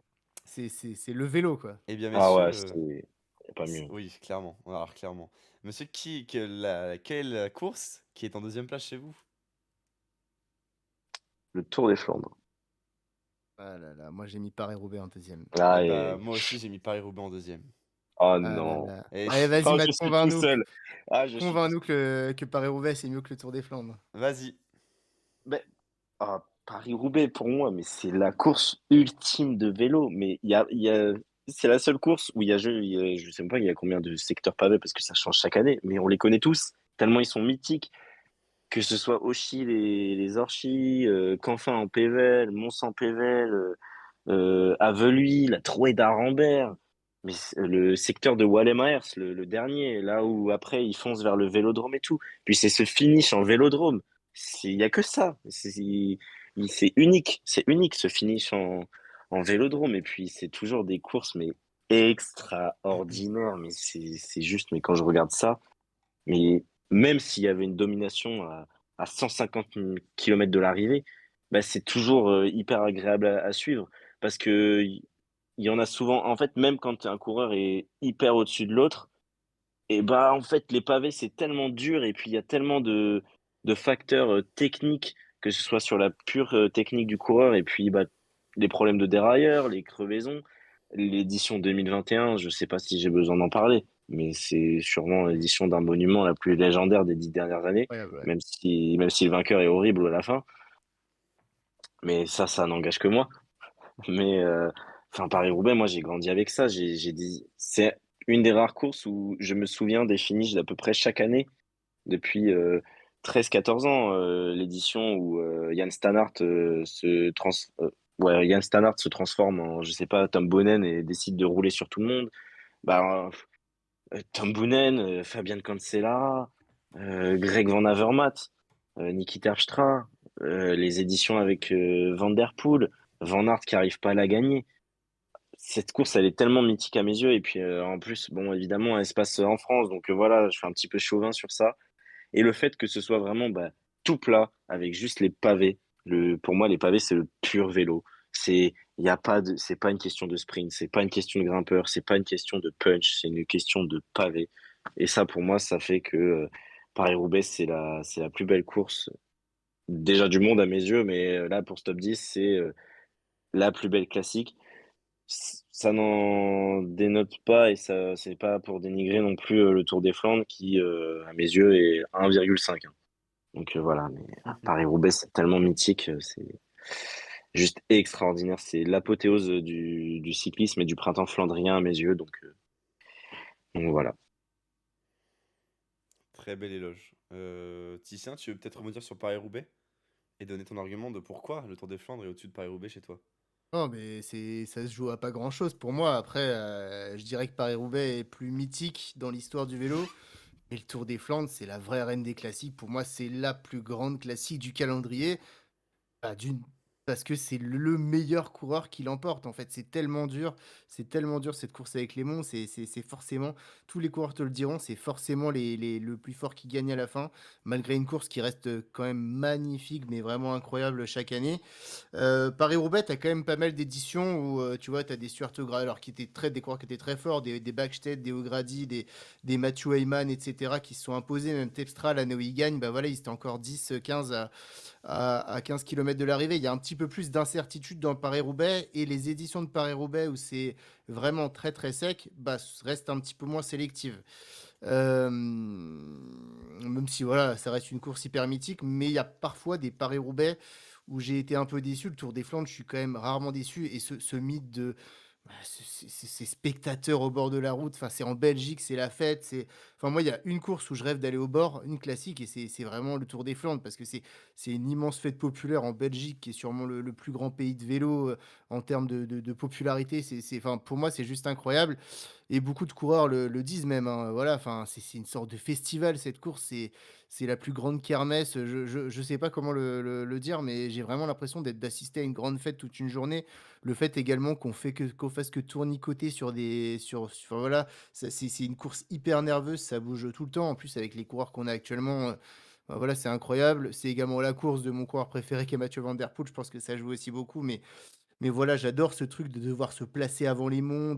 c'est le vélo, quoi. Eh bien, Ah messieurs, ouais, y a pas mieux. oui, clairement. Alors, clairement. Monsieur, quelle est la course qui est en deuxième place chez vous? Le Tour des Flandres. Ah là là, moi, j'ai mis Paris-Roubaix en deuxième. Eh Aïe, aïe, bah, aïe. moi aussi, j'ai mis Paris-Roubaix en deuxième. Oh Ah là non. là. Et Allez, vas-y, Oh, Matt, je suis tout seul. Ah, je suis tout convainc-nous que Paris-Roubaix, c'est mieux que le Tour des Flandres. vas-y. beh, ah, Paris-Roubaix pour moi, mais c'est la course ultime de vélo. Mais c'est la seule course où je sais même pas il y a combien de secteurs pavés parce que ça change chaque année, mais on les connaît tous, tellement ils sont mythiques. Que ce soit Auchy, les Orchies, Canfin en Pével, Mons en Pével, Aveluy, la Trouée d'Arambert, mais le secteur de Walhem-Aers, le dernier, là où après ils foncent vers le Vélodrome et tout. Puis c'est ce finish en Vélodrome. Il y a que ça. C'est unique ce finish en Vélodrome. Et puis c'est toujours des courses mais extraordinaires. Mais c'est juste. Mais quand je regarde ça, mais même s'il y avait une domination à 150 km de l'arrivée, bah, c'est toujours hyper agréable à suivre parce que il y en a souvent. En fait, même quand un coureur est hyper au-dessus de l'autre, et bah en fait les pavés c'est tellement dur et puis il y a tellement de facteurs techniques, que ce soit sur la pure technique du coureur et puis bah, les problèmes de dérailleur, les crevaisons. L'édition 2021, je sais pas si j'ai besoin d'en parler, mais c'est sûrement l'édition d'un monument la plus légendaire des 10 dernières années, Ouais, ouais. même si le vainqueur est horrible à la fin. Mais ça n'engage que moi. Mais enfin, Paris-Roubaix, moi, j'ai grandi avec ça. C'est une des rares courses où je me souviens des finishes d'à peu près chaque année depuis 13-14 ans. L'édition où Jan Stannard se transforme en, je sais pas, Tom Boonen et décide de rouler sur tout le monde. Bah, Tom Boonen, Fabian Cancella, Greg Van Avermaet, Niki Terpstra, les éditions avec Van Der Poel, Van Aert qui arrive pas à la gagner. Cette course, elle est tellement mythique à mes yeux. Et puis, en plus, bon, évidemment, elle se passe en France. Donc, voilà, je suis un petit peu chauvin sur ça. Et le fait que ce soit vraiment bah, tout plat, avec juste les pavés. Pour moi, les pavés, c'est le pur vélo. C'est pas une question de sprint, c'est pas une question de grimpeur, c'est pas une question de punch, c'est une question de pavé. Et ça, pour moi, ça fait que Paris-Roubaix, c'est la plus belle course, déjà du monde à mes yeux, mais là, pour ce top 10, c'est la plus belle classique. Ça n'en dénote pas et ça, c'est pas pour dénigrer non plus le Tour des Flandres qui, à mes yeux, est 1,5. Donc voilà, mais Paris-Roubaix, c'est tellement mythique, c'est juste extraordinaire. C'est l'apothéose du cyclisme et du printemps flandrien à mes yeux. Donc voilà. Très bel éloge. Titien, tu veux peut-être rebondir sur Paris-Roubaix et donner ton argument de pourquoi le Tour des Flandres est au-dessus de Paris-Roubaix chez toi? Non, mais ça se joue à pas grand-chose pour moi. Après, je dirais que Paris-Roubaix est plus mythique dans l'histoire du vélo. Et le Tour des Flandres, c'est la vraie reine des classiques. Pour moi, c'est la plus grande classique du calendrier. Bah, parce que c'est le meilleur coureur qui l'emporte. En fait, c'est tellement dur cette course avec les monts. C'est forcément, tous les coureurs te le diront, c'est forcément le plus fort qui gagne à la fin, malgré une course qui reste quand même magnifique, mais vraiment incroyable chaque année. Paris-Roubaix, tu as quand même pas mal d'éditions où tu vois, tu as des Stuart O'Grady, alors des coureurs qui étaient très forts, des Backstedt, des O'Grady, des Matthew Hayman, etc., qui se sont imposés. Même Tepstra, l'année où il gagne, bah voilà, il était encore 10, 15 à 15 km de l'arrivée. Il y a un petit peu plus d'incertitude dans Paris-Roubaix et les éditions de Paris-Roubaix où c'est vraiment très très sec, bah, restent un petit peu moins sélectives. Même si voilà, ça reste une course hyper mythique, mais il y a parfois des Paris-Roubaix où j'ai été un peu déçu. Le Tour des Flandres, je suis quand même rarement déçu. Et ce mythe de ces spectateurs au bord de la route, enfin, c'est en Belgique, c'est la fête. Enfin, moi, il y a une course où je rêve d'aller au bord, une classique, et c'est vraiment le Tour des Flandres, parce que c'est une immense fête populaire en Belgique, qui est sûrement le plus grand pays de vélo en termes de popularité. Enfin, pour moi, c'est juste incroyable. Et beaucoup de coureurs le disent même, hein, voilà, enfin, c'est une sorte de festival, cette course. c'est la plus grande kermesse, je sais pas comment le dire, mais j'ai vraiment l'impression d'assister à une grande fête toute une journée. Le fait également qu'on fasse que tournicoter sur voilà, ça c'est une course hyper nerveuse, ça bouge tout le temps. En plus avec les coureurs qu'on a actuellement, bah, voilà, c'est incroyable. C'est également la course de mon coureur préféré qui est Mathieu Van Der Poel, je pense que ça joue aussi beaucoup, mais voilà, j'adore ce truc de devoir se placer avant les monts,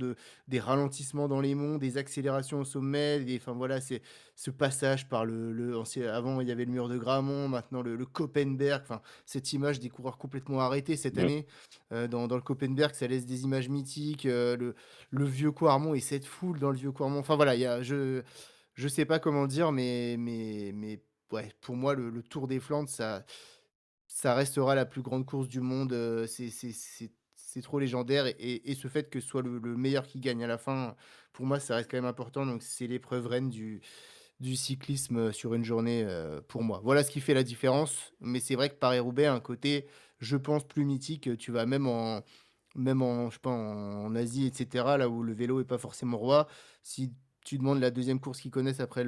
des ralentissements dans les monts, des accélérations au sommet, enfin voilà, c'est ce passage par avant il y avait le mur de Grammont, maintenant le Koppenberg, enfin cette image des coureurs complètement arrêtés cette Mmh. année, dans le Koppenberg, ça laisse des images mythiques, le vieux Quarmont et cette foule dans le vieux Quarmont, enfin voilà, il y a je sais pas comment dire, mais ouais, pour moi le Tour des Flandres, ça restera la plus grande course du monde, c'est trop légendaire et ce fait que ce soit le meilleur qui gagne à la fin, pour moi, ça reste quand même important, donc c'est l'épreuve reine du cyclisme, sur une journée, pour moi. Voilà ce qui fait la différence, mais c'est vrai que Paris-Roubaix a un côté, je pense, plus mythique, tu vas même en je sais pas, en Asie et cetera, là où le vélo est pas forcément roi. Si tu demandes la deuxième course qu'ils connaissent après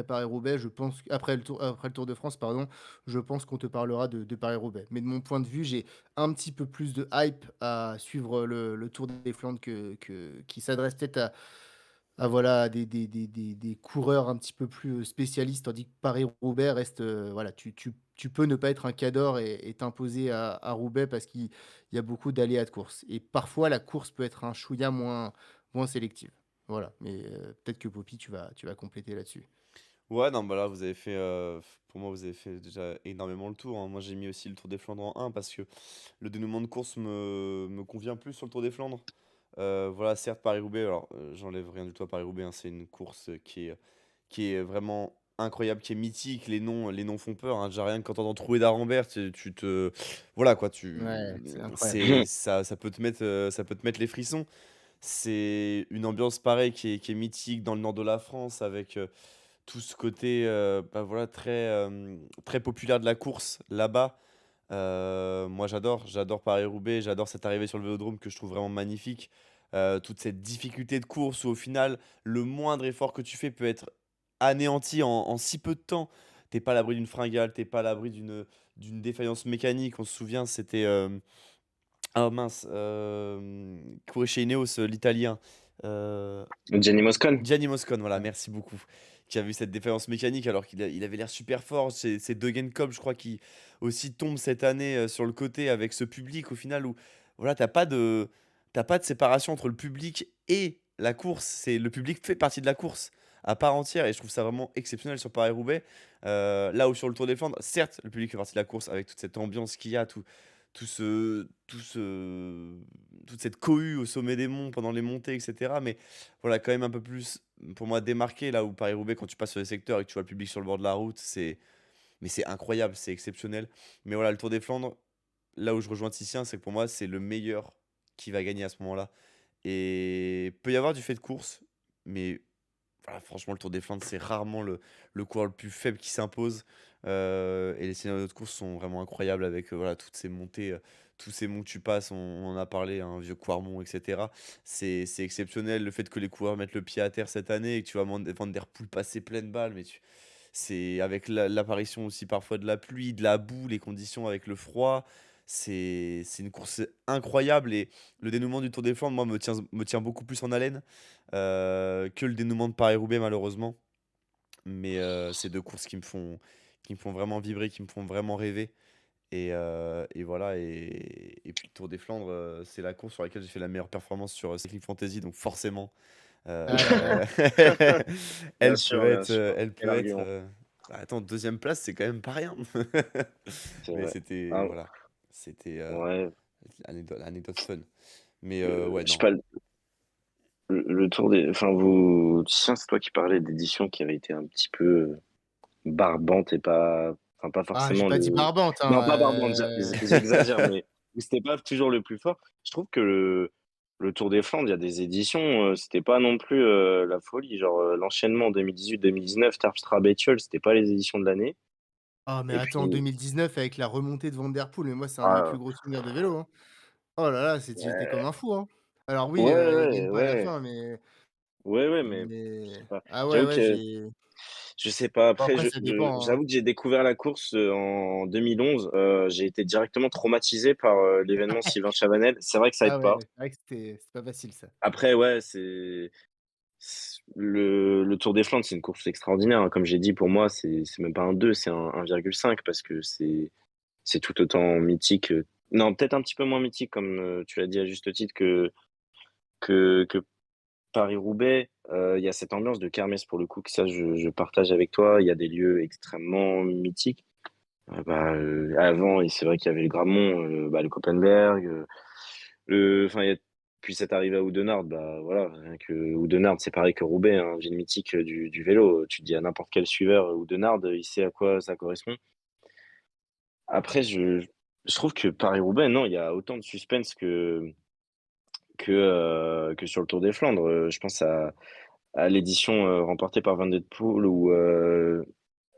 Paris-Roubaix, je pense après le Tour de France, pardon, je pense qu'on te parlera de Paris-Roubaix. Mais de mon point de vue, j'ai un petit peu plus de hype à suivre le Tour des Flandres qui s'adresse peut-être à voilà, des coureurs un petit peu plus, spécialistes, tandis que Paris-Roubaix reste, voilà, tu peux ne pas être un cador et t'imposer à Roubaix parce qu'il y a beaucoup d'aléas de course et parfois la course peut être un chouïa moins sélective. Voilà, mais peut-être que Poppy, tu vas compléter là-dessus. Ouais, non, bah là, vous avez fait, pour moi, vous avez fait déjà énormément le tour, hein. Moi, j'ai mis aussi le Tour des Flandres en un parce que le dénouement de course me convient plus sur le Tour des Flandres. Voilà, certes, Paris-Roubaix, alors, j'enlève rien du tout à Paris-Roubaix, hein, c'est une course qui est vraiment incroyable, qui est mythique. Les noms font peur, hein. Déjà, rien que quand t'entends Troué d'Arambert, tu te. Voilà, quoi, Ouais, c'est incroyable. ça peut te mettre les frissons. C'est une ambiance pareille qui est mythique dans le nord de la France avec tout ce côté bah voilà, très populaire de la course là-bas. Moi, j'adore Paris-Roubaix, j'adore cette arrivée sur le vélodrome que je trouve vraiment magnifique. Toute cette difficulté de course où au final, le moindre effort que tu fais peut être anéanti en si peu de temps. T'es pas à l'abri d'une fringale, t'es pas à l'abri d'une défaillance mécanique. On se souvient, c'était ah mince, courait chez Ineos, l'Italien. Euh, Gianni Moscon? Gianni Moscon, voilà, Ouais. merci beaucoup. Qui a vu cette défaillance mécanique alors il avait l'air super fort. C'est Degenkolb, je crois, qui aussi tombe cette année sur le côté avec ce public au final où voilà, t'as pas de séparation entre le public et la course. Le public fait partie de la course à part entière et je trouve ça vraiment exceptionnel sur Paris-Roubaix. Là où sur le Tour des Flandres, certes, le public fait partie de la course avec toute cette ambiance qu'il y a, tout ce, toute cette cohue au sommet des monts pendant les montées, etc. Mais voilà, quand même un peu plus, pour moi, démarqué, là où Paris-Roubaix, quand tu passes sur les secteurs et que tu vois le public sur le bord de la route, c'est incroyable, c'est exceptionnel. Mais voilà, le Tour des Flandres, là où je rejoins Titien, c'est que pour moi, c'est le meilleur qui va gagner à ce moment-là. Et peut y avoir du fait de course, mais voilà, franchement, le Tour des Flandres, c'est rarement le coureur le plus faible qui s'impose. Et les scénarios de course sont vraiment incroyables avec voilà, toutes ces montées, tous ces monts que tu passes. On en a parlé, un vieux Quarmont, etc. C'est exceptionnel le fait que les coureurs mettent le pied à terre cette année et que tu vois Van Der Poel passer pleine balle. C'est avec l'apparition aussi parfois de la pluie, de la boue, les conditions avec le froid. C'est une course incroyable et le dénouement du Tour des Flandres, moi, me tient beaucoup plus en haleine que le dénouement de Paris-Roubaix, malheureusement. Mais c'est deux courses qui me font vraiment vibrer, qui me font vraiment rêver. Et voilà. Et puis le Tour des Flandres, c'est la course sur laquelle j'ai fait la meilleure performance sur Cycling Fantasy. Donc forcément, Ah là là. euh, Bien sûr, bien sûr. elle Quel peut être. argument. Bah, attends, deuxième place, c'est quand même pas rien. C'est Mais vrai. c'était. Ah, Voilà. C'était ouais. anecdote fun. Mais ouais, Je sais non. pas, le tour des. Enfin, vous. Tiens, c'est toi qui parlais d'édition qui avait été un petit peu barbante et pas. Enfin, pas Ah, j'ai forcément pas le. dit barbante, Non, hein, pas barbante, j'exagère, mais c'était pas toujours le plus fort. Je trouve que le Tour des Flandres, il y a des éditions, c'était pas non plus la folie. Genre, l'enchaînement 2018-2019, Terpstra-Bettiol, c'était pas les éditions de l'année. Ah, mais Et attends, puis. 2019 avec la remontée de Van Der Poel, mais moi, c'est un de mes plus Ah, gros souvenirs de vélo, hein. Oh là là, j'étais comme ouais, un fou, hein. Alors oui, ouais, il gagne ouais, pas à la ouais. fin, mais Ouais, ouais, mais je sais Mais pas. ah ouais, J'avoue ouais, que j'ai je sais pas. bon Après, après ça dépend, hein. j'avoue que j'ai découvert la course, en 2011. J'ai été directement traumatisé par, l'événement Sylvain Chavanel. C'est vrai que ça Ah aide pas. ouais, c'est vrai que c'est pas facile ça. Après, ouais, le Tour des Flandres, c'est une course extraordinaire, hein. Comme j'ai dit, pour moi, c'est même pas un 2, c'est un 1,5 parce que c'est tout autant mythique, non, peut-être un petit peu moins mythique comme, tu l'as dit à juste titre que Paris-Roubaix. Il y a cette ambiance de kermesse pour le coup que ça je partage avec toi. Il y a des lieux extrêmement mythiques. Avant et c'est vrai qu'il y avait le Grammont, le Koppenberg, enfin il y a puis cette arrivée à Oudenaarde, voilà, rien que Oudenaarde, c'est pareil que Roubaix, hein, ville mythique, du vélo. Tu dis à n'importe quel suiveur, Oudenaarde, il sait à quoi ça correspond. Après je trouve que Paris-Roubaix, non, il y a autant de suspense que sur le Tour des Flandres. Je pense à l'édition, remportée par Van der Poel où,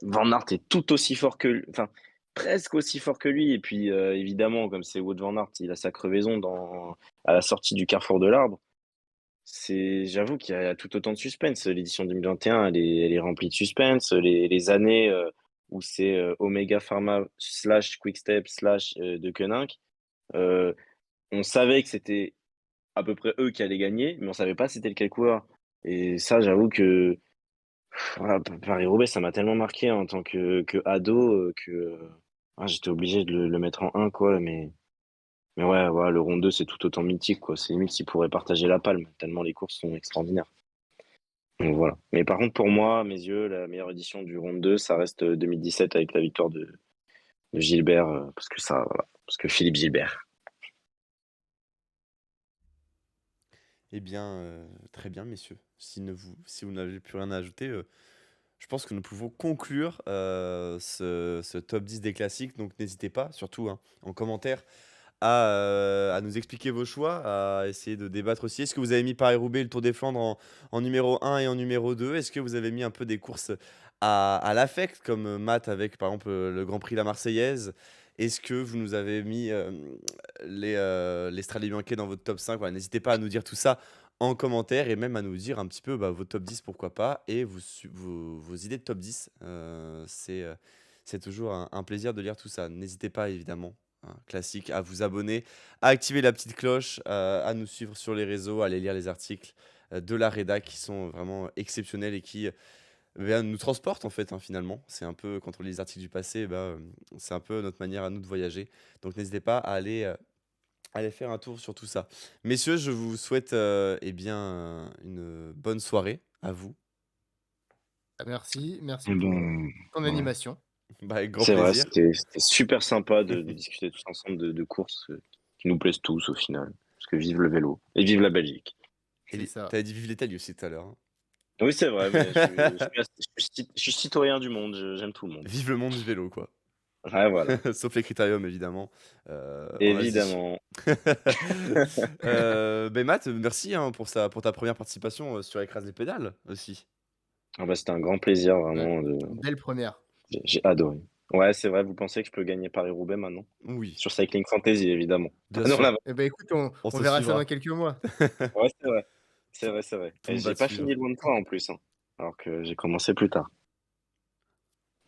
Van Aert est tout aussi fort enfin, presque aussi fort que lui et puis, évidemment, comme c'est Wout van Aert, il a sa crevaison à la sortie du carrefour de l'Arbre. J'avoue qu'il y a tout autant de suspense. L'édition 2021, elle est remplie de suspense. Les années, où c'est, Omega Pharma slash Quickstep slash, De Koninck, heu, on savait que c'était à peu près eux qui allaient gagner, mais on savait pas c'était lequel coureur et ça, j'avoue que voilà, Paris-Roubaix, ça m'a tellement marqué en tant que ado, j'étais obligé de le mettre en un quoi, mais ouais, le Rond 2, c'est tout autant mythique, quoi. C'est limite s'ils pourraient partager la palme, tellement les courses sont extraordinaires. Donc voilà. Mais par contre, pour moi, à mes yeux, la meilleure édition du Rond 2, ça reste, 2017 avec la victoire de Gilbert, parce que ça, voilà, parce que Philippe Gilbert. Eh bien, très bien, messieurs. Si vous n'avez plus rien à ajouter, je pense que nous pouvons conclure ce top 10 des classiques. Donc n'hésitez pas, surtout hein, en commentaire, à nous expliquer vos choix, à essayer de débattre aussi. Est-ce que vous avez mis Paris-Roubaix et le Tour des Flandres en numéro un et en numéro 2? Est-ce que vous avez mis un peu des courses à l'affect, comme Matt avec par exemple le Grand Prix La Marseillaise? Est-ce que vous nous avez mis les Strade Bianche dans votre top 5? Voilà, n'hésitez pas à nous dire tout ça en commentaire et même à nous dire un petit peu vos top 10, pourquoi pas, et vos idées de top 10. C'est toujours un plaisir de lire tout ça. N'hésitez pas évidemment, hein, classique, à vous abonner, à activer la petite cloche, à nous suivre sur les réseaux, à aller lire les articles de la rédac qui sont vraiment exceptionnels et qui nous transportent en fait, hein, finalement. C'est un peu, quand on lit les articles du passé, c'est un peu notre manière à nous de voyager. Donc n'hésitez pas à aller faire un tour sur tout ça. Messieurs, je vous souhaite eh bien, une bonne soirée à vous. Ah merci Eh pour, ben, ton ouais. animation. Avec grand C'est vrai, plaisir. c'était super sympa de discuter tous ensemble de courses, qui nous plaisent tous au final. Parce que vive le vélo et vive la Belgique. C'est ça. T'avais dit vive l'Italie aussi tout à l'heure, hein. Oui, c'est vrai, mais je suis citoyen du monde, j'aime tout le monde. Vive le monde du vélo, quoi. Ouais, voilà, Sauf les critériums, évidemment. Vas-y. évidemment. Ben Matt, merci hein, pour ta première participation sur Écrase les pédales aussi. Ah bah, c'était un grand plaisir Ouais, vraiment une belle première. j'ai adoré. Ouais, c'est vrai, vous pensez que je peux gagner Paris-Roubaix maintenant? Oui, Sur Cycling Fantasy évidemment. bien Non, sûr. là Eh ben écoute, On on se verra ça dans suivra. quelques mois. ouais, c'est vrai. C'est Tout, vrai, c'est vrai tout le et monde va j'ai te pas suivre. fini loin de toi en plus, hein, alors que j'ai commencé plus tard.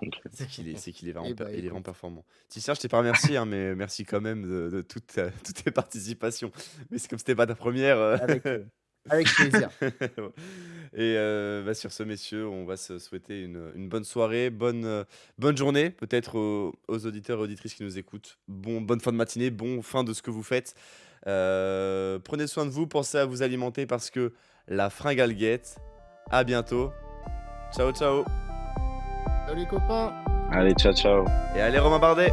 Donc, C'est qu'il est Eh ben il est vraiment écoute, performant. Tiens, je t'ai pas remercié, hein, mais merci quand même de toutes tes participations. Mais c'est comme c'était pas ta première. avec, avec plaisir. Et sur ce, messieurs, on va se souhaiter une bonne soirée, bonne journée, peut-être aux auditeurs et auditrices qui nous écoutent. Bonne fin de matinée, bon fin de ce que vous faites. Prenez soin de vous, pensez à vous alimenter parce que la fringale guette. À bientôt. Ciao, ciao. Salut les copains! allez, ciao, ciao. Et allez, Romain Bardet!